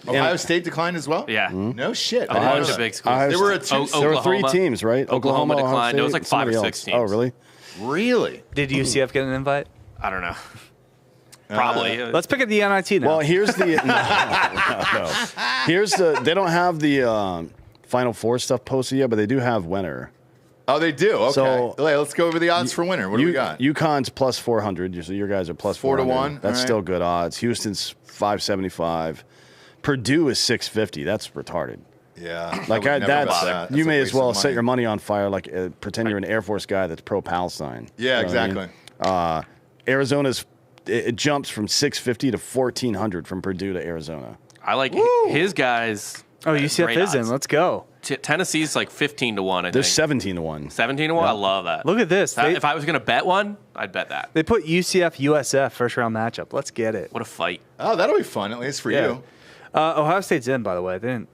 Ohio State declined as well? Yeah. No shit. A bunch of big schools. Ohio There were State- two. there were three Oklahoma. teams, right? Oklahoma Ohio declined. It was State, like 5 or somebody 6 else. teams. Oh, really? Really? Did UCF get an invite? I don't know. Probably. Let's pick at the NIT now. Well, here's the no. Here's the. They don't have the Final Four stuff posted yet, but they do have winner. Oh, they do? Okay. So- Let's go over the odds for winner. What do we got? UConn's plus 400. So your guys are plus 4 to 400. 1. That's All right. still good odds. Houston's 575. Purdue is 650. That's retarded. Yeah. Like I would never bet that's that. you That's a may waste as well of set money. your money on fire. Like pretend you're an Air Force guy that's pro Palestine. Yeah, You know what I mean? exactly. Arizona's it jumps from 650 to 1400 from Purdue to Arizona. I like his guys. oh, UCF great is in. odds. Let's go. Tennessee's like 15 to 1, I They're think. 17 to 1. 17 to 1? I love that. Look at this. If I was going to bet one, I'd bet that. They put UCF USF first round matchup. Let's get it. What a fight. Oh, that'll be fun, at least for Yeah. you. Ohio State's in, by the way. They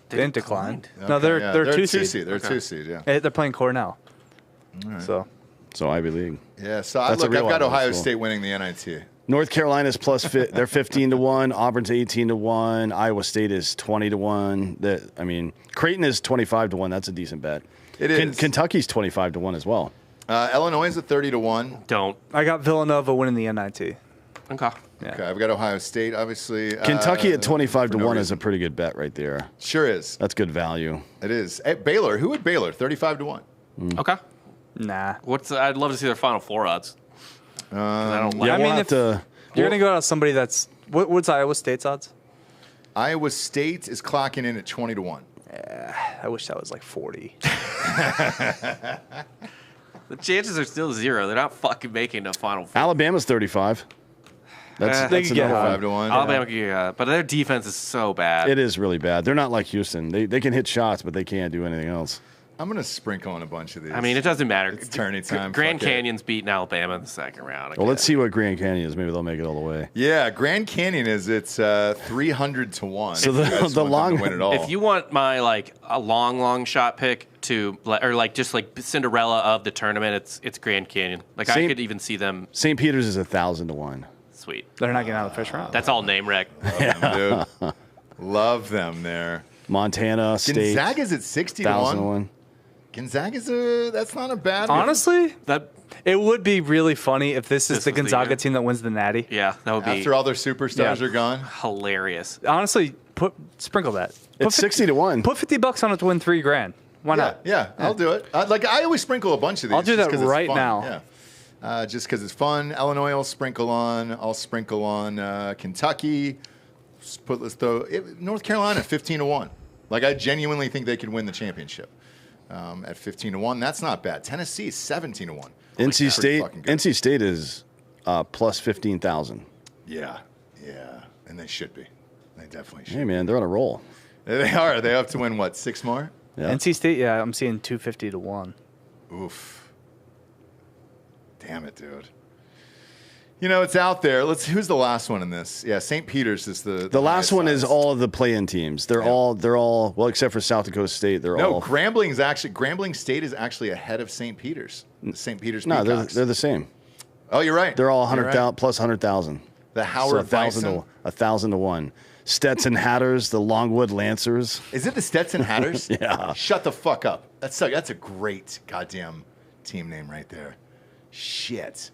didn't decline. No, Okay, they're yeah. they're They're two two seed. They're 2 seed, yeah. They're playing Cornell. So So Ivy League. Yeah, so That's a I've real got honor Ohio school. State winning the NIT. North Carolina's they're 15 to 1. Auburn's 18 to 1. Iowa State is 20 to 1. I mean, Creighton is 25 to 1. That's a decent bet. It is. Kentucky's 25 to 1 as well. Illinois is at 30 to 1. Don't. I got Villanova winning the NIT. Okay. Yeah. Okay, I've got Ohio State, obviously. Kentucky at 25 to for no 1 is reason. a pretty good bet right there. Sure is. That's good value. It is. Hey, Baylor. Who would Baylor? 35 to 1. Okay. Nah. I'd love to see their Final Four odds. 'Cause I don't like Yeah, I we'll mean, have to. You're gonna go out somebody that's what's Iowa State's odds? Iowa State is clocking in at 20 to 1. I wish that was like 40. The chances are still 0. They're not fucking making the Final Four. Alabama's 35. That's They could get another high. one. 5 to 1. Alabama can get, but their defense is so bad. It is really bad. They're not like Houston. They can hit shots, but they can't do anything else. I'm gonna sprinkle on a bunch of these. I mean, it doesn't matter. It's tourney time. Grand Fuck it. Canyon's beating Alabama in the second round. Well, let's see what Grand Canyon is. Maybe they'll make it all the way. Yeah, Grand Canyon is 300 to 1. So If you guys the want them to long- win it all. If you want my like a long shot pick to or like just like Cinderella of the tournament, it's Grand Canyon. Like I Same- could even see them. St. Peter's is 1,000 to 1. Sweet. They're not getting out of the first round. That's all name rec. Love them, dude. Love them there. Montana State. Gonzaga's at 60 to 1,000 to 1. 1. Gonzaga's that's not a bad. Honestly, That it would be really funny if this is This the was the Gonzaga year. team that wins the Natty. yeah, that would be After all their superstars Yeah. are gone. hilarious. Honestly, sprinkle that. Put It's 60 to 1. Put $50 on it to win $3,000. Why not? Yeah, I'll do it. I always sprinkle a bunch of these. I'll do just that 'cause it's right fun. now. Yeah. Just because it's fun. Illinois I'll sprinkle on. I'll sprinkle on Kentucky. Let's throw North Carolina 15 to 1. Like I genuinely think they could win the championship at 15 to 1. That's not bad. Tennessee is 17 to 1. NC State. fucking good. NC State is plus 15,000. Yeah, and they should be. They definitely should. Hey man, they're on a roll. They are. They have to win what? 6 more? Yeah. NC State, yeah, I'm seeing 250 to 1. Oof. Damn it, dude. You know, it's out there. Who's the last one in this? Yeah, St. Peter's is the The last highest one is odds. all of the play-in teams. They're all well, except for South Dakota State. They're No, all Grambling State is actually ahead of St. Peter's. The St. Peter's no, Peacocks. they're the same. Oh, you're right. They're all You're 100,000 right. plus 100,000. The Howard 1,000 Bison. to 1. Stetson Hatters, the Longwood Lancers. Is it the Stetson Hatters? Yeah. Shut the fuck up. That's a great goddamn team name right there. Shit.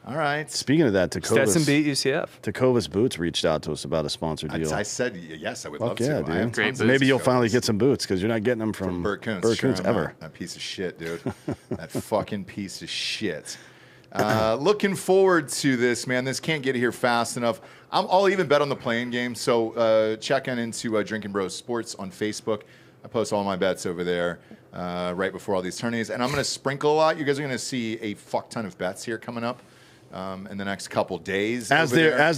All right. Speaking of that, Stetson beat UCF. Tecovas Boots reached out to us about a sponsored deal. I said yes. I would Fuck love yeah, to. I have dude. Great tons of Maybe these you'll shows. finally get some boots because you're not getting them from Burt Koontz. Burt Sure, Koontz I'm ever. not. That piece of shit, dude. That fucking piece of shit. Looking forward to this, man. This can't get here fast enough. I'll even bet on the playing game. So check on into Drinkin' Bros Sports on Facebook. I post all my bets over there right before all these tourneys. And I'm going to sprinkle a lot. You guys are going to see a fuck ton of bets here coming up in the next couple days. As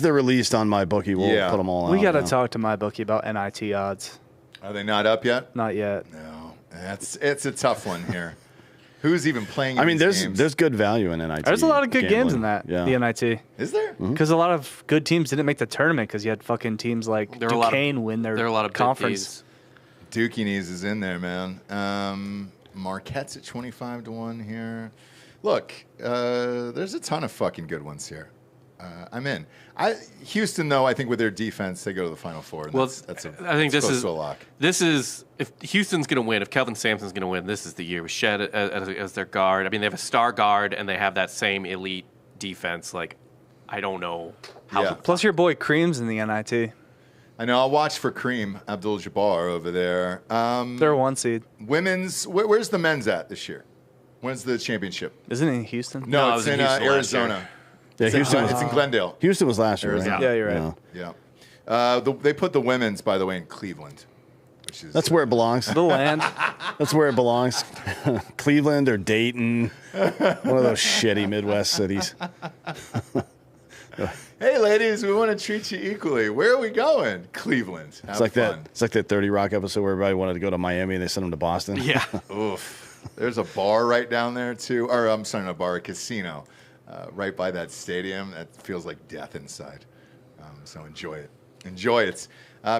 they're released on my bookie, we'll put them all out. We got to now. talk to my bookie about NIT odds. Are they not up yet? Not yet. No. It's a tough one here. Who's even playing? I mean, these games? there's good value in NIT. There's a lot of good games in gambling. that, Yeah. the NIT. Is there? Because a lot of good teams didn't make the tournament because you had fucking teams like There were a lot of- Duquesne win their There are a lot of conference. Dookie Knees is in there, man. Marquette's at 25 to 1 here. Look, there's a ton of fucking good ones here. I'm in. Houston, though, I think with their defense, they go to the Final Four. And Well, that's I think this close is to a lock. This is if Houston's going to win. If Kelvin Sampson's going to win, this is the year with Shed as their guard. I mean, they have a star guard and they have that same elite defense. Like, I don't know how. Yeah. Plus your boy Cream's in the NIT. I know. I'll watch for Kareem Abdul-Jabbar over there. They're a 1 seed. Women's. Where's the men's at this year? When's the championship? Isn't it in Houston? No, No, it it's was in in Houston last Arizona. year. Yeah, Houston It's in Glendale. Houston was last year, right? Arizona. Yeah, you're right. Yeah. They put the women's, by the way, in Cleveland. Which is, That's where it belongs. The land. That's where it belongs. Cleveland or Dayton, one of those shitty Midwest cities. Hey, ladies, we want to treat you equally. Where are we going? Cleveland. Have It's like fun. that. It's like that 30 Rock episode where everybody wanted to go to Miami and they sent them to Boston. Yeah. Oof. There's a bar right down there, too. Or, I'm sorry, not a bar, a casino right by that stadium. That feels like death inside. So enjoy it. Enjoy it.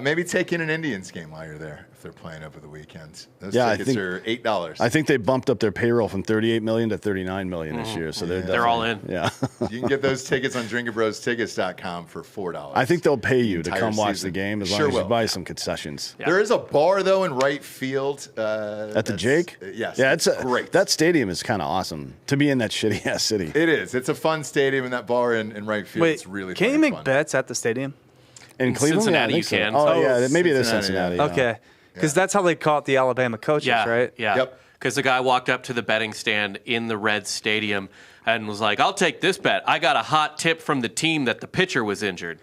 Maybe take in an Indians game while you're there if they're playing over the weekend. Those Yeah, I tickets think- are $8. I think they bumped up their payroll from 38 million to 39 million this year. So They're all in. Yeah. You can get those tickets on drinkinbrostickets.com for $4. I think they'll pay you to Entire come watch season. the game as long Sure as you will. buy some concessions. Yeah. There is a bar, though, in right field. At the Jake? Yes. Yeah, it's great. That stadium is kind of awesome to be in that shitty ass city. It is. It's a fun stadium, and that bar in right field. Wait, it's really can you fucking make fun. bets at the stadium? In Cleveland, Cincinnati, yeah, I you think can. so. Oh, Oh, yeah, maybe it is Cincinnati, Cincinnati. yeah. Okay. Because Yeah. that's how they caught the Alabama coaches, Yeah, right? Yeah. Yep. Because the guy walked up to the betting stand in the Reds stadium and was like, "I'll take this bet. I got a hot tip from the team that the pitcher was injured."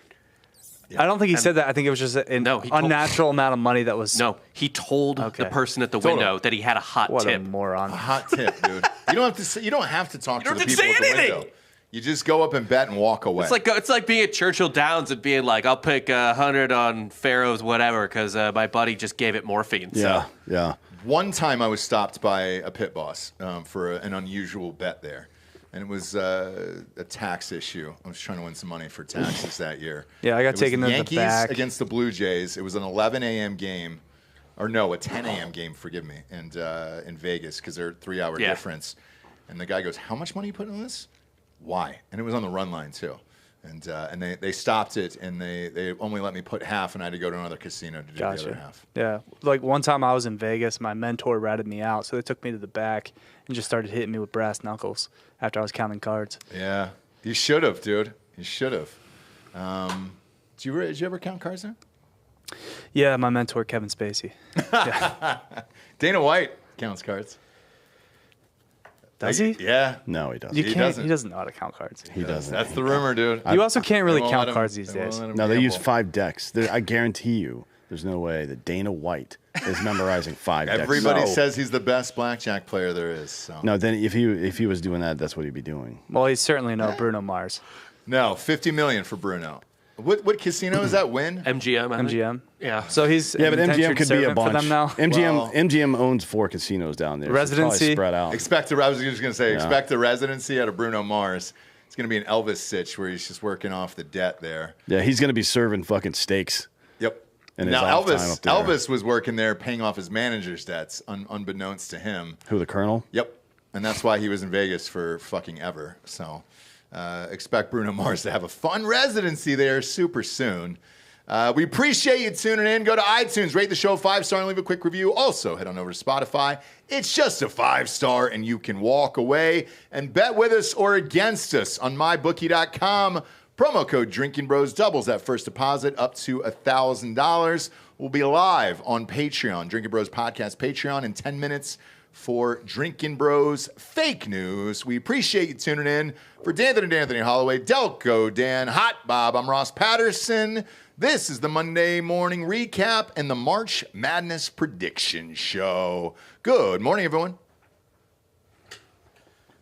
I don't think he said that. I think it was just an No, he told- unnatural amount of money that was. No, he told Okay. the person at the Told window him. that he had a hot What tip. a moron. Hot tip, dude. You don't have to. You don't have to talk You to don't the have to people say at the anything. window. You just go up and bet and walk away. It's like being at Churchill Downs and being like, "I'll pick 100 on Pharaoh's whatever because my buddy just gave it morphine." Yeah, So. yeah. One time I was stopped by a pit boss for an unusual bet there. And it was a tax issue. I was trying to win some money for taxes that year. Yeah, I got taken to the Yankees back against the Blue Jays. It was an 11 a.m. game. Or no, a 10 a.m. game, forgive me, and in Vegas because they're 3-hour difference. And the guy goes, "How much money you put in this? Why?" And it was on the run line too. And they stopped it, and they only let me put half, and I had to go to another casino to do the other half. Yeah, like one time I was in Vegas, my mentor ratted me out, so they took me to the back and just started hitting me with brass knuckles after I was counting cards. Yeah, you should have, dude. You should have. Did you ever count cards there? Yeah, my mentor Kevin Spacey. Yeah. Dana White counts cards. Does he? Yeah. No, he doesn't. You He can't. doesn't. He doesn't know how to count cards. He doesn't. That's the rumor, dude. You also can't really They won't count let him- cards these they won't days. let him No, they use gamble. 5 decks. I guarantee you, there's no way that Dana White is memorizing 5 decks. Everybody No. says he's the best blackjack player there is. So. No, then if he was doing that, that's what he'd be doing. Well, he's certainly no Bruno Mars. No, $50 million for Bruno. What casino is that? Win? MGM. I think. MGM. Yeah. So he's Yeah, but an MGM indentured could be a servant for bunch. them now. MGM owns 4 casinos down there. So it's probably Residency. spread out. I was just gonna say, Yeah. expect a residency out of Bruno Mars. It's gonna be an Elvis sitch where he's just working off the debt there. Yeah, he's gonna be serving fucking steaks. Yep. And his Now off time Elvis, up there. Elvis was working there, paying off his manager's debts, unbeknownst to him. Who, the Colonel? Yep. And that's why he was in Vegas for fucking ever. So expect Bruno Mars to have a fun residency there super soon. We appreciate you tuning in. Go to iTunes, rate the show 5-star, and leave a quick review. Also, head on over to Spotify. It's just a 5-star, and you can walk away and bet with us or against us on mybookie.com. Promo code Drinkin' Bros doubles that first deposit up to $1,000. We'll be live on Patreon, Drinkin' Bros Podcast Patreon, in 10 minutes for Drinkin' Bros Fake News. We appreciate you tuning in. For D'Anthony Hollaway, Delco Dan, Hot Bob, I'm Ross Patterson. This is the Monday Morning Recap and the March Madness Prediction Show. Good morning, everyone.